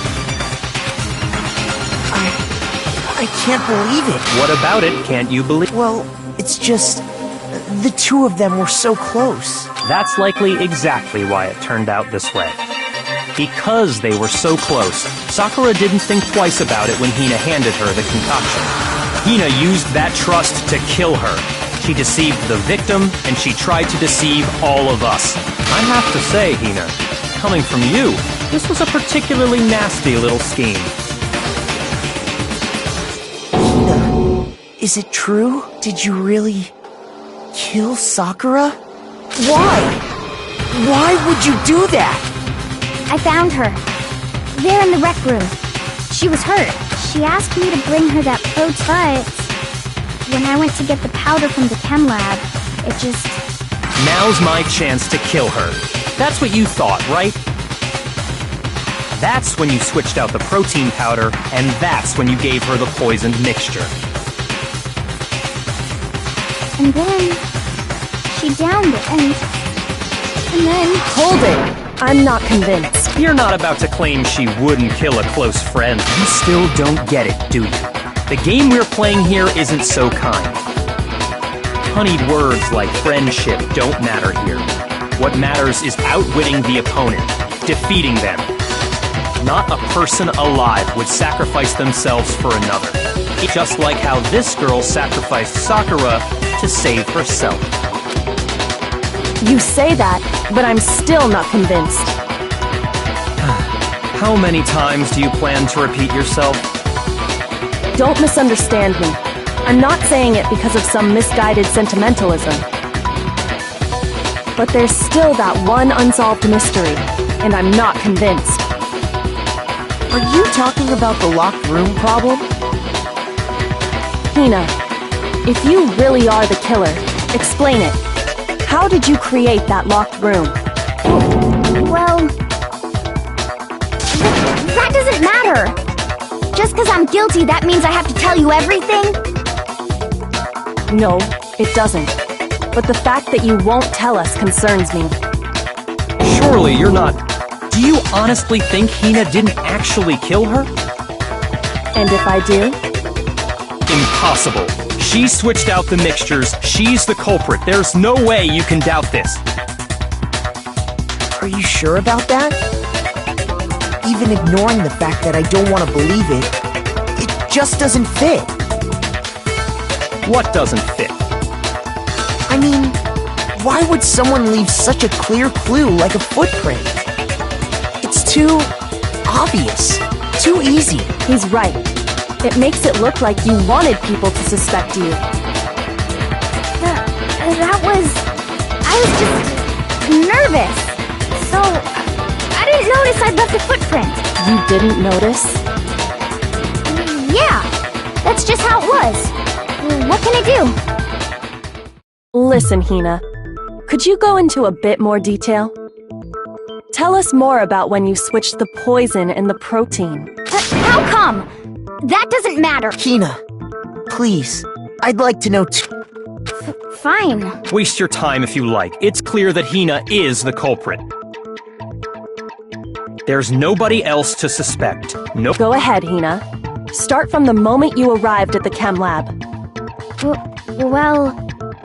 Speaker 1: I can't believe it.
Speaker 6: What about it can't you believe?
Speaker 1: Well, it's just... the two of them were so close.
Speaker 6: That's likely exactly why it turned out this way. Because they were so close, Sakura didn't think twice about it when Hina handed her the concoction. Hina used that trust to kill her. She deceived the victim, and she tried to deceive all of us. I have to say, Hina, coming from you, this was a particularly nasty little scheme.
Speaker 1: Hina, is it true? Did you really... kill Sakura? Why? Why would you do that?
Speaker 2: I found her. There in the rec room. She was hurt. She asked me to bring her that but when I went to get the powder from the chem lab, it just...
Speaker 6: Now's my chance to kill her. That's what you thought, right? That's when you switched out the protein powder, and that's when you gave her the poisoned mixture.
Speaker 2: And then... she downed it, and then...
Speaker 5: Hold it! I'm not convinced.
Speaker 6: You're not about to claim she wouldn't kill a close friend. You still don't get it, do you? The game we're playing here isn't so kind. Honeyed words like friendship don't matter here. What matters is outwitting the opponent, defeating them. Not a person alive would sacrifice themselves for another. Just like how this girl sacrificed Sakura to save herself.
Speaker 5: You say that, but I'm still not convinced.
Speaker 6: How many times do you plan to repeat yourself?
Speaker 5: Don't misunderstand me. I'm not saying it because of some misguided sentimentalism. But there's still that one unsolved mystery, and I'm not convinced.
Speaker 1: Are you talking about the locked room problem?
Speaker 5: Hina, if you really are the killer, explain it. How did you create that locked room?
Speaker 2: well... that doesn't matter! Just because I'm guilty, that means I have to tell you everything?
Speaker 5: No, it doesn't. But the fact that you won't tell us concerns me.
Speaker 6: Surely Surely you're not... Do you honestly think Hina didn't actually kill her?
Speaker 5: And if I do?
Speaker 6: Impossible. She switched out the mixtures. She's the culprit. There's no way you can doubt this.
Speaker 1: Are you sure about that? Even ignoring the fact that I don't want to believe it, it just doesn't fit.
Speaker 6: What doesn't fit?
Speaker 1: I mean, why would someone leave such a clear clue like a footprint? It's too obvious, too easy.
Speaker 5: He's right. It makes it look like you wanted people to suspect you.
Speaker 2: I was just nervous. So, I didn't notice I'd left a footprint.
Speaker 5: You didn't notice?
Speaker 2: Yeah, that's just how it was. What can I do?
Speaker 5: Listen, Hina. Could you go into a bit more detail? Tell us more about when you switched the poison and the protein.
Speaker 2: How come? That doesn't matter.
Speaker 1: Hina, please, I'd like to know too.
Speaker 2: Fine.
Speaker 6: Waste your time if you like. It's clear that Hina is the culprit. There's nobody else to suspect. No.
Speaker 5: Go ahead, Hina. Start from the moment you arrived at the chem lab.
Speaker 2: Well,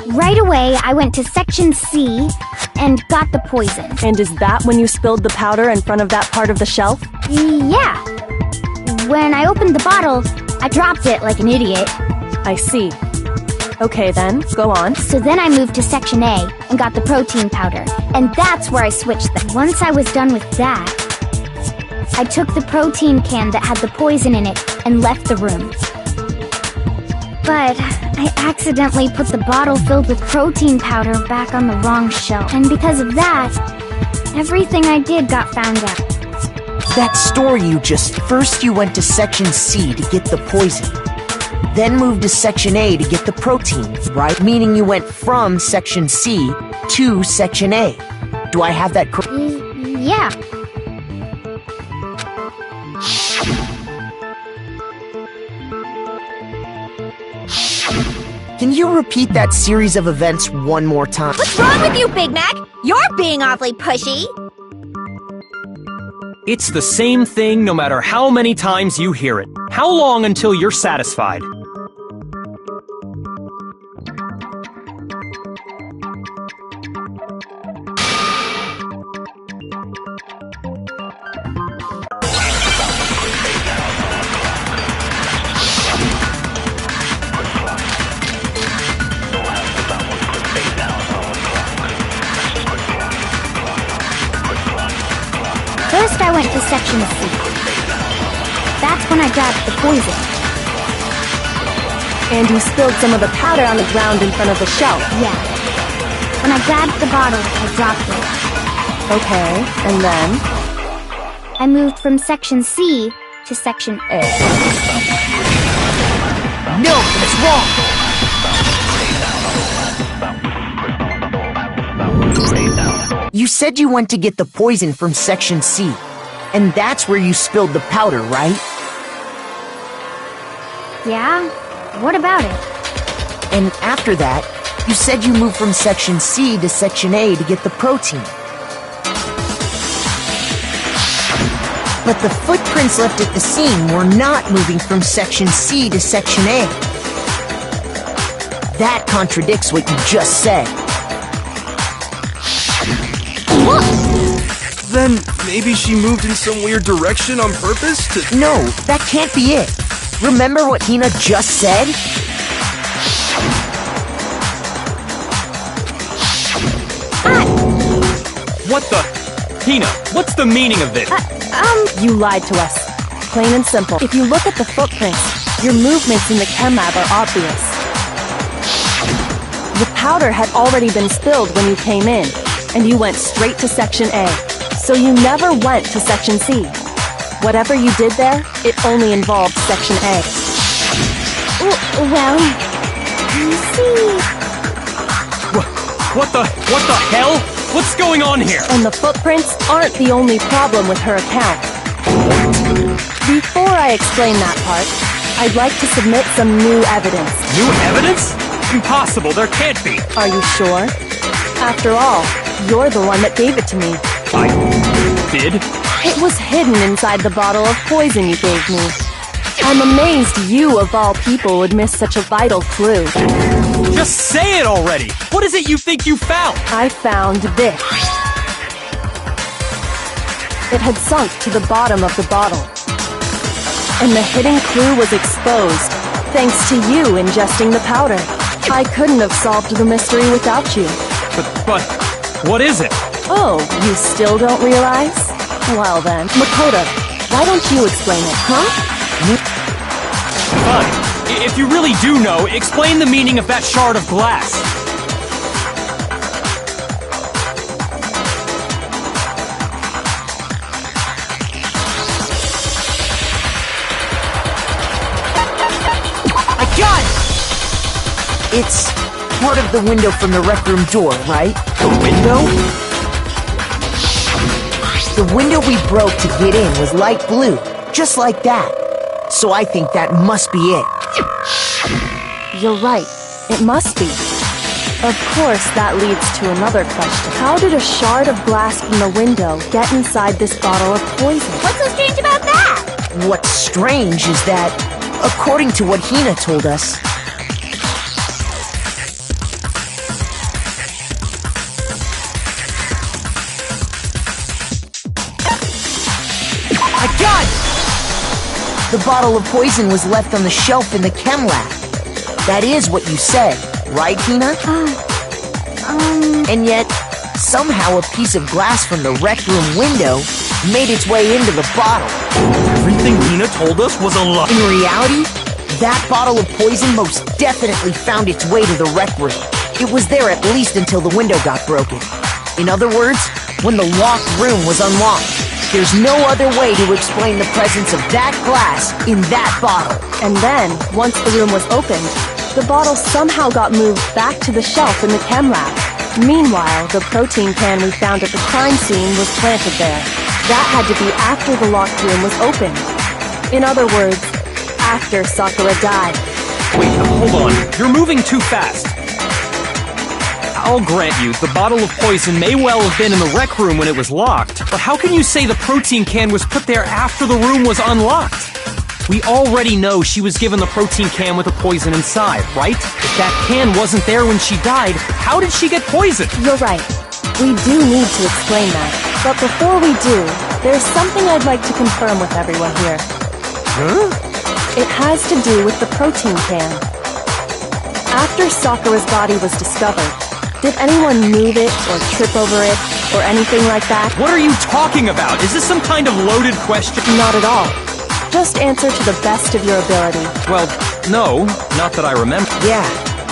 Speaker 2: right away I went to Section C and got the poison.
Speaker 5: And is that when you spilled the powder in front of that part of the shelf?
Speaker 2: Yeah. When I opened the bottle, I dropped it like an idiot.
Speaker 5: I see. Okay then, go on.
Speaker 2: So then I moved to Section A and got the protein powder, and that's where I switched them. Once I was done with that, I took the protein can that had the poison in it and left the room. But I accidentally put the bottle filled with protein powder back on the wrong shelf. And because of that, everything I did got found out.
Speaker 1: That story first you went to Section C to get the poison, then moved to Section A to get the protein, right? Meaning you went from Section C to Section A. Do I have that correct?
Speaker 2: Yeah.
Speaker 1: Can you repeat that series of events one more time?
Speaker 2: What's wrong with you, Big Mac? You're being awfully pushy.
Speaker 6: It's the same thing no matter how many times you hear it. How long until you're satisfied?
Speaker 2: First I went to Section C. That's when I grabbed the poison.
Speaker 5: And you spilled some of the powder on the ground in front of the shelf.
Speaker 2: Yeah. When I grabbed the bottle, I dropped it.
Speaker 5: Okay, and then?
Speaker 2: I moved from Section C to Section A.
Speaker 1: No, that's wrong! You said you went to get the poison from Section C, and that's where you spilled the powder, right?
Speaker 2: Yeah? What about it?
Speaker 1: And after that, you said you moved from Section C to Section A to get the protein. But the footprints left at the scene were not moving from Section C to Section A. That contradicts what you just said.
Speaker 3: Then maybe she moved in some weird direction on purpose to...
Speaker 1: No, that can't be it. Remember what Hina just said?
Speaker 6: What the... Hina, what's the meaning of this?
Speaker 5: You lied to us. Plain and simple. If you look at the footprints, your movements in the chem lab are obvious. The powder had already been spilled when you came in, and you went straight to Section A. So you never went to Section C. Whatever you did there, it only involved Section A.
Speaker 2: Well, you see...
Speaker 6: What the hell? What's going on here?
Speaker 5: And the footprints aren't the only problem with her account. Before I explain that part, I'd like to submit some new evidence.
Speaker 6: New evidence? Impossible, there can't be.
Speaker 5: Are you sure? After all, You're the one that gave it to me.
Speaker 6: I did?
Speaker 5: It was hidden inside the bottle of poison you gave me. I'm amazed you, of all people, would miss such a vital clue.
Speaker 6: Just say it already! What is it you think you found?
Speaker 5: I found this. It had sunk to the bottom of the bottle. And the hidden clue was exposed, thanks to you ingesting the powder. I couldn't have solved the mystery without you.
Speaker 6: But, what is it?
Speaker 5: Oh, you still don't realize? Well then, Makoto, why don't you explain it, huh?
Speaker 6: Fine. If you really do know, explain the meaning of that shard of glass.
Speaker 1: I got it! It's part of the window from the rec room door, right?
Speaker 6: The window?
Speaker 1: The window we broke to get in was light blue, just like that. So I think that must be it.
Speaker 5: You're right. It must be. Of course, that leads to another question. How did a shard of glass from the window get inside this bottle of poison?
Speaker 2: What's so strange about that?
Speaker 1: What's strange is that, according to what Hina told us, I got it! The bottle of poison was left on the shelf in the chem lab. That is what you said, right, Hina? And yet, somehow a piece of glass from the rec room window made its way into the bottle.
Speaker 3: Everything Hina told us was a lie.
Speaker 1: In reality, that bottle of poison most definitely found its way to the rec room. It was there at least until the window got broken. In other words, when the locked room was unlocked. There's no other way to explain the presence of that glass in that bottle.
Speaker 5: And then, once the room was opened, the bottle somehow got moved back to the shelf in the chem lab. Meanwhile, the protein can we found at the crime scene was planted there. That had to be after the locked room was opened. In other words, after Sakura died.
Speaker 6: Wait, hold on. You're moving too fast. I'll grant you, the bottle of poison may well have been in the rec room when it was locked, but how can you say the protein can was put there after the room was unlocked? We already know she was given the protein can with the poison inside, right? If that can wasn't there when she died, how did she get poisoned?
Speaker 5: You're right. We do need to explain that. But before we do, there's something I'd like to confirm with everyone here.
Speaker 6: Huh?
Speaker 5: It has to do with the protein can. After Sakura's body was discovered, did anyone move it or trip over it or anything like that?
Speaker 6: What are you talking about? Is this some kind of loaded question?
Speaker 5: Not at all. Just answer to the best of your ability.
Speaker 6: Well, no, not that I remember.
Speaker 1: Yeah,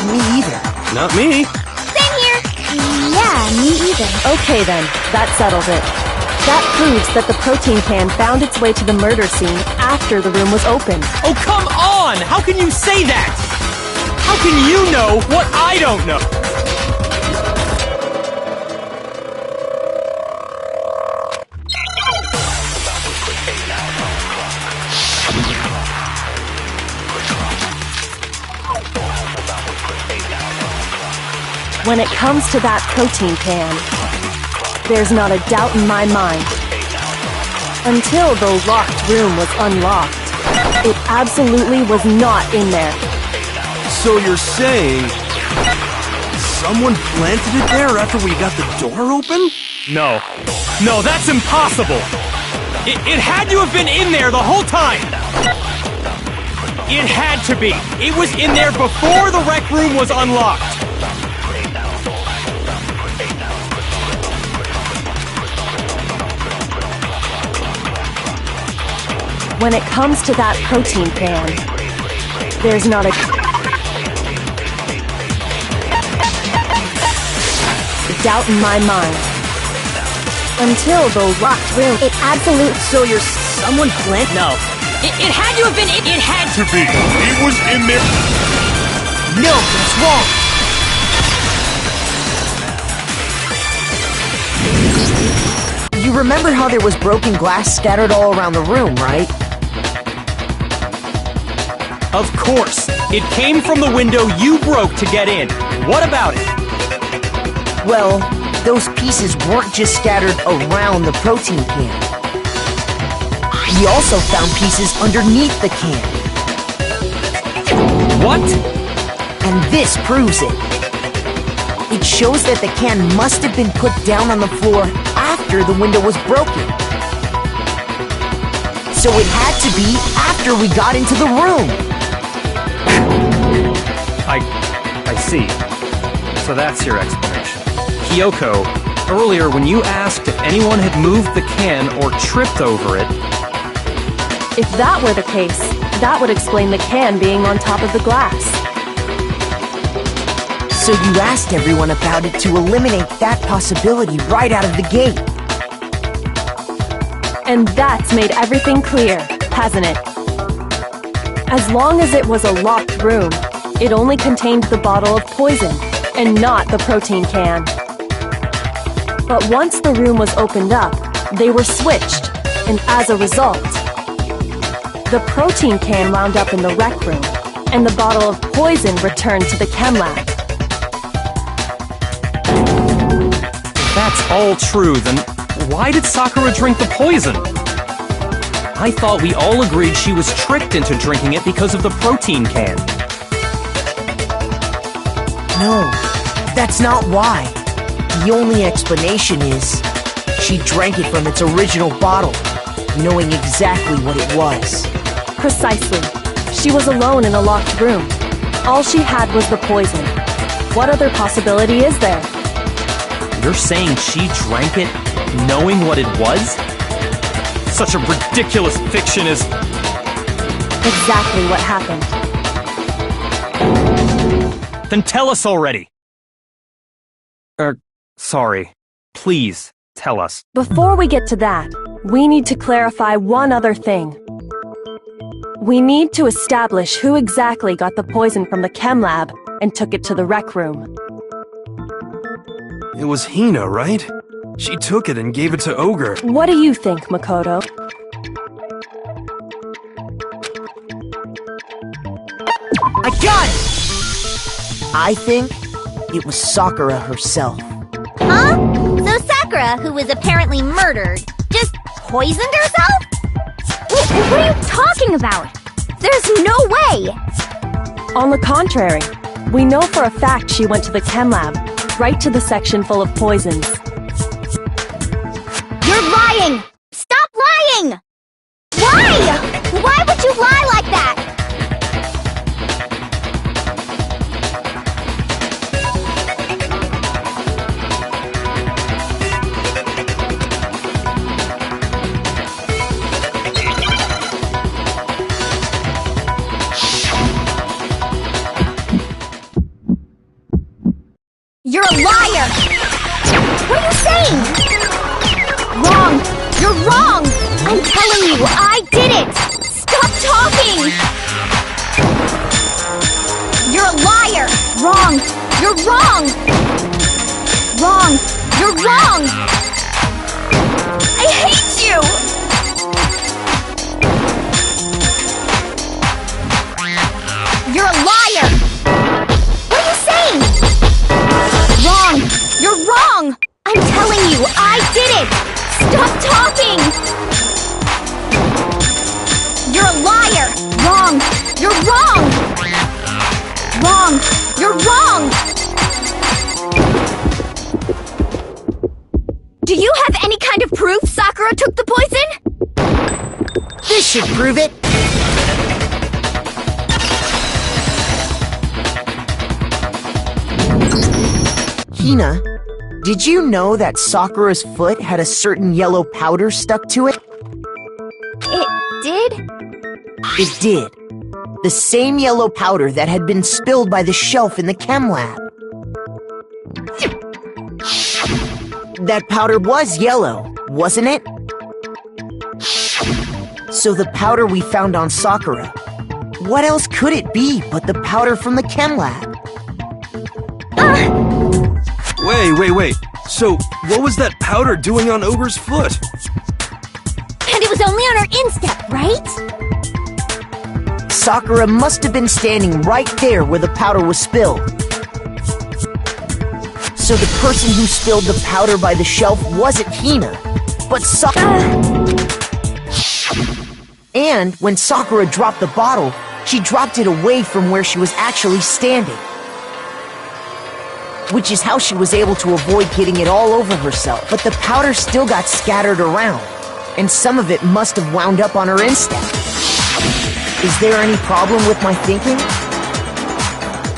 Speaker 1: me either.
Speaker 3: Not me.
Speaker 2: Same here. Yeah, me either.
Speaker 5: Okay then, that settles it. That proves that the protein can found its way to the murder scene after the room was opened.
Speaker 6: Oh, come on! How can you say that? How can you know what I don't know?
Speaker 5: When it comes to that protein can, there's not a doubt in my mind. Until the locked room was unlocked, it absolutely was not in there.
Speaker 3: So you're saying someone planted it there after we got the door open?
Speaker 6: No. No, that's impossible! It had to have been in there the whole time! It had to be! It was in there before the rec room was unlocked!
Speaker 5: When it comes to that protein can, there's not a doubt in my mind. Until the locked room, it absolute.
Speaker 1: So you're someone planted?
Speaker 6: No.
Speaker 2: It had to have been. It had to.
Speaker 3: To be. It was in there.
Speaker 1: No, that's wrong. You remember how there was broken glass scattered all around the room, right?
Speaker 6: Of course. It came from the window you broke to get in. What about it?
Speaker 1: Well, those pieces weren't just scattered around the protein can. We also found pieces underneath the can.
Speaker 6: What?
Speaker 1: And this proves it. It shows that the can must have been put down on the floor after the window was broken. So it had to be after we got into the room.
Speaker 6: I see. So that's your explanation. Kyoko, earlier when you asked if anyone had moved the can or tripped over it...
Speaker 5: If that were the case, that would explain the can being on top of the glass.
Speaker 1: So you asked everyone about it to eliminate that possibility right out of the gate.
Speaker 5: And that's made everything clear, hasn't it? As long as it was a locked room, it only contained the bottle of poison, and not the protein can. But once the room was opened up, they were switched, and as a result, the protein can wound up in the rec room, and the bottle of poison returned to the chem lab.
Speaker 6: If that's all true, then why did Sakura drink the poison? I thought we all agreed she was tricked into drinking it because of the protein can.
Speaker 1: No, that's not why. The only explanation is she drank it from its original bottle, knowing exactly what it was.
Speaker 5: Precisely. She was alone in a locked room. All she had was the poison. What other possibility is there?
Speaker 6: You're saying she drank it knowing what it was? Such a ridiculous fiction is...
Speaker 5: Exactly what happened.
Speaker 6: Then tell us already! Sorry. Please, tell us.
Speaker 5: Before we get to that, we need to clarify one other thing. We need to establish who exactly got the poison from the chem lab and took it to the rec room.
Speaker 3: It was Hina, right? She took it and gave it to Ogre.
Speaker 5: What do you think, Makoto?
Speaker 1: I got it! I think it was Sakura herself.
Speaker 2: Huh? So Sakura, who was apparently murdered, just poisoned herself? What are you talking about? There's no way!
Speaker 5: On the contrary, we know for a fact she went to the chem lab, right to the section full of poisons.
Speaker 2: You're lying! Stop lying! Why? Why would you lie like that? You're a liar! What are you saying? Wrong! You're wrong! I'm telling you, I did it! Stop talking! You're a liar! Wrong! You're wrong! Wrong! You're wrong! I hate you! You're a liar! What are you saying? Wrong! You're wrong! I'm telling you, I did it! Stop talking! You're a liar! Wrong! You're wrong! Wrong! You're wrong! Do you have any kind of proof Sakura took the poison?
Speaker 1: This should prove it. Hina, did you know that Sakura's foot had a certain yellow powder stuck to it?
Speaker 2: It did?
Speaker 1: It did. The same yellow powder that had been spilled by the shelf in the chem lab. That powder was yellow, wasn't it? So the powder we found on Sakura, what else could it be but the powder from the chem lab?
Speaker 3: Wait. So, what was that powder doing on Ogre's foot?
Speaker 2: And it was only on her instep, right?
Speaker 1: Sakura must have been standing right there where the powder was spilled. So the person who spilled the powder by the shelf wasn't Hina, but And when Sakura dropped the bottle, she dropped it away from where she was actually standing. Which is how she was able to avoid getting it all over herself. But the powder still got scattered around, and some of it must have wound up on her instep. Is there any problem with my thinking?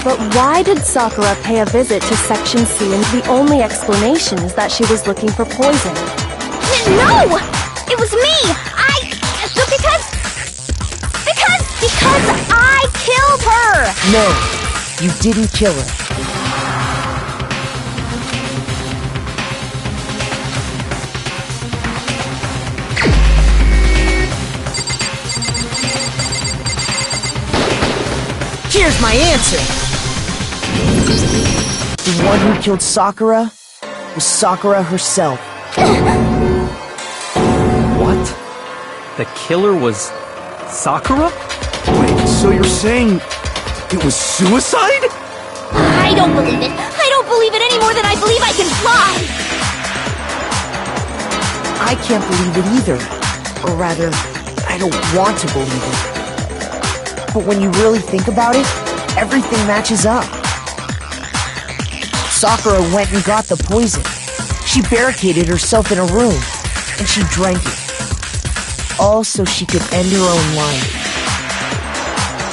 Speaker 5: But why did Sakura pay a visit to Section C and the only explanation is that she was looking for poison?
Speaker 2: No! It was me! Because I killed her!
Speaker 1: No, you didn't kill her. Here's my answer! The one who killed Sakura was Sakura herself.
Speaker 6: What? The killer was Sakura?
Speaker 3: Wait, so you're saying it was suicide?
Speaker 2: I don't believe it. I don't believe it any more than I believe I can fly!
Speaker 1: I can't believe it either. Or rather, I don't want to believe it. But when you really think about it, everything matches up. Sakura went and got the poison. She barricaded herself in a room, and she drank it. All so she could end her own life.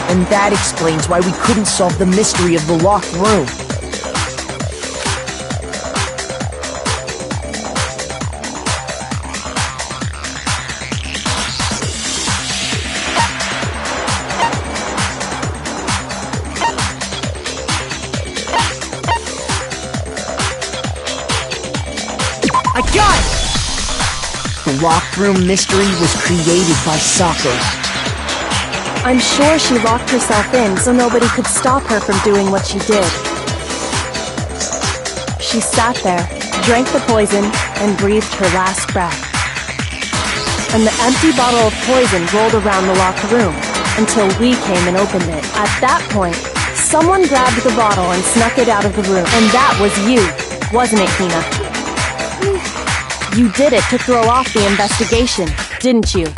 Speaker 1: And that explains why we couldn't solve the mystery of the locked room. I got it! The locked room mystery was created by Sakura.
Speaker 5: I'm sure she locked herself in so nobody could stop her from doing what she did. She sat there, drank the poison, and breathed her last breath. And the empty bottle of poison rolled around the locked room until we came and opened it. At that point, someone grabbed the bottle and snuck it out of the room. And that was you, wasn't it, Hina? You did it to throw off the investigation, didn't you?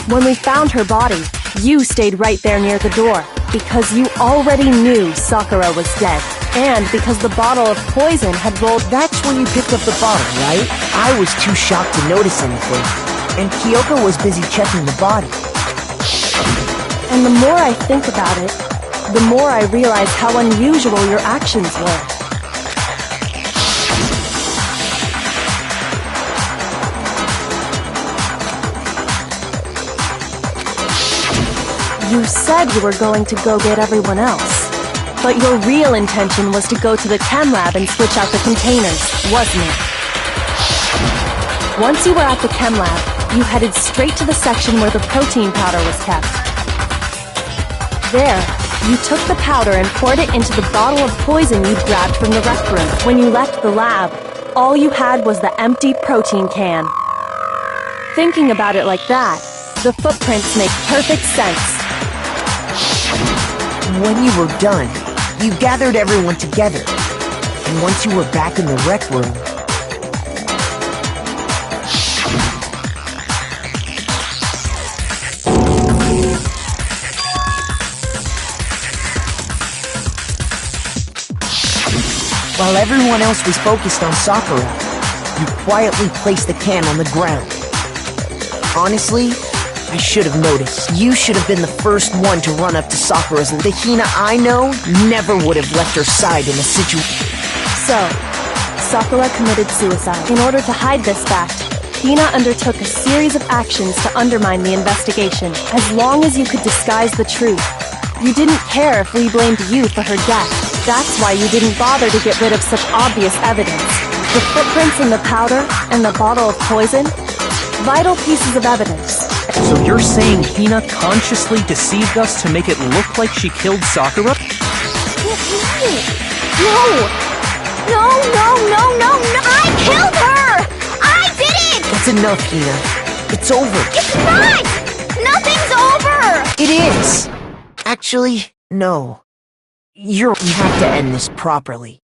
Speaker 5: When we found her body, you stayed right there near the door, because you already knew Sakura was dead, and because the bottle of poison had rolled.
Speaker 1: That's when you picked up the bottle, right? I was too shocked to notice anything, and Kyoko was busy checking the body.
Speaker 5: And the more I think about it, the more I realize how unusual your actions were. You said you were going to go get everyone else, but your real intention was to go to the chem lab and switch out the containers, wasn't it? Once you were at the chem lab, you headed straight to the section where the protein powder was kept. There, you took the powder and poured it into the bottle of poison you'd grabbed from the rec room. When you left the lab, all you had was the empty protein can. Thinking about it like that, the footprints make perfect sense.
Speaker 1: When you were done, you gathered everyone together. And once you were back in the rec room... While everyone else was focused on Sakura, you quietly placed the can on the ground. Honestly, I should have noticed. You should have been the first one to run up to Sakura's. The Hina I know never would have left her side in a situation.
Speaker 5: So, Sakura committed suicide. In order to hide this fact, Hina undertook a series of actions to undermine the investigation. As long as you could disguise the truth, you didn't care if we blamed you for her death. That's why you didn't bother to get rid of such obvious evidence. The footprints in the powder and the bottle of poison? Vital pieces of evidence.
Speaker 6: So you're saying Hina consciously deceived us to make it look like she killed Sakura?
Speaker 2: No! I killed her! I did it!
Speaker 1: That's enough, Hina. It's over.
Speaker 2: It's not! Nothing's over!
Speaker 1: It is! Actually, no. You have to end this properly.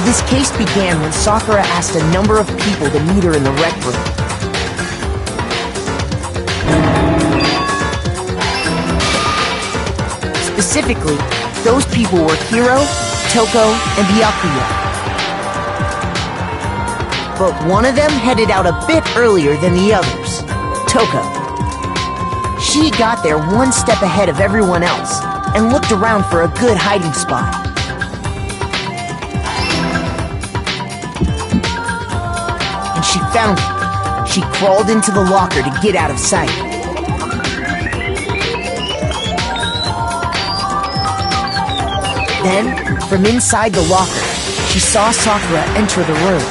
Speaker 1: This case began when Sakura asked a number of people to meet her in the rec room. Specifically, those people were Hiro, Toko, and Byakuya. But one of them headed out a bit earlier than the others, Toko. She got there one step ahead of everyone else and looked around for a good hiding spot. And she found it. She crawled into the locker to get out of sight. Then, from inside the locker, she saw Sakura enter the room.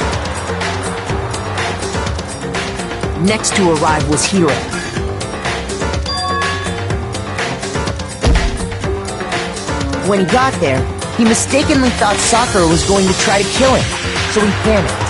Speaker 1: Next to arrive was Hiro. When he got there, he mistakenly thought Sakura was going to try to kill him, so he panicked.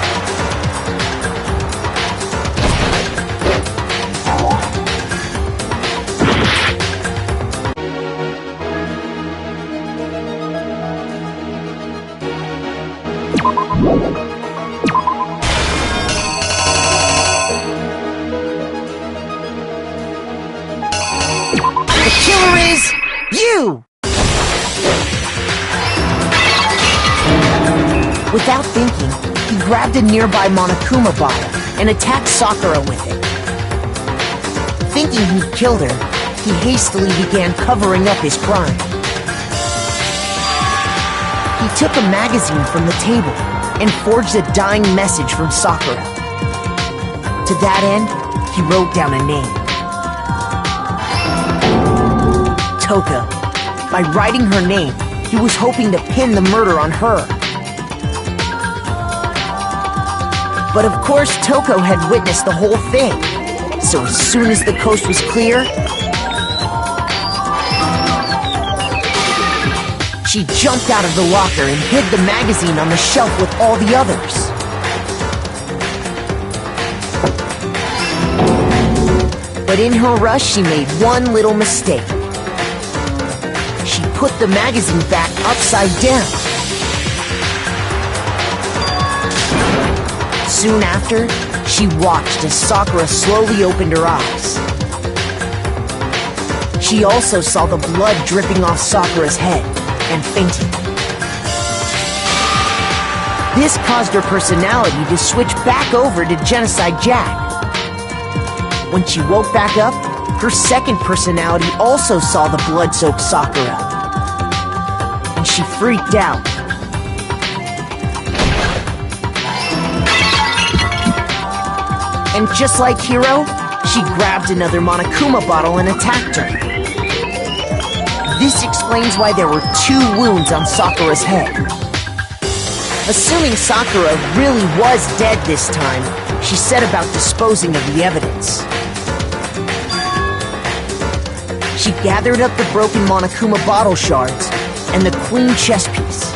Speaker 1: The killer is you! Without thinking, he grabbed a nearby Monokuma bottle and attacked Sakura with it. Thinking he'd killed her, he hastily began covering up his crime. He took a magazine from the table and forged a dying message from Sakura. To that end, he wrote down a name. Toko. By writing her name, he was hoping to pin the murder on her. But of course, Toko had witnessed the whole thing. So as soon as the coast was clear, she jumped out of the locker and hid the magazine on the shelf with all the others. But in her rush, she made one little mistake. She put the magazine back upside down. Soon after, she watched as Sakura slowly opened her eyes. She also saw the blood dripping off Sakura's head and fainted. This caused her personality to switch back over to Genocide Jack. When she woke back up, her second personality also saw the blood-soaked Sakura. And she freaked out. And just like Hiro, she grabbed another Monokuma bottle and attacked her. This explains why there were 2 wounds on Sakura's head. Assuming Sakura really was dead this time, she set about disposing of the evidence. She gathered up the broken Monokuma bottle shards and the queen chess piece.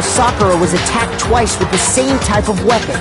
Speaker 1: Sakura was attacked twice with the same type of weapon.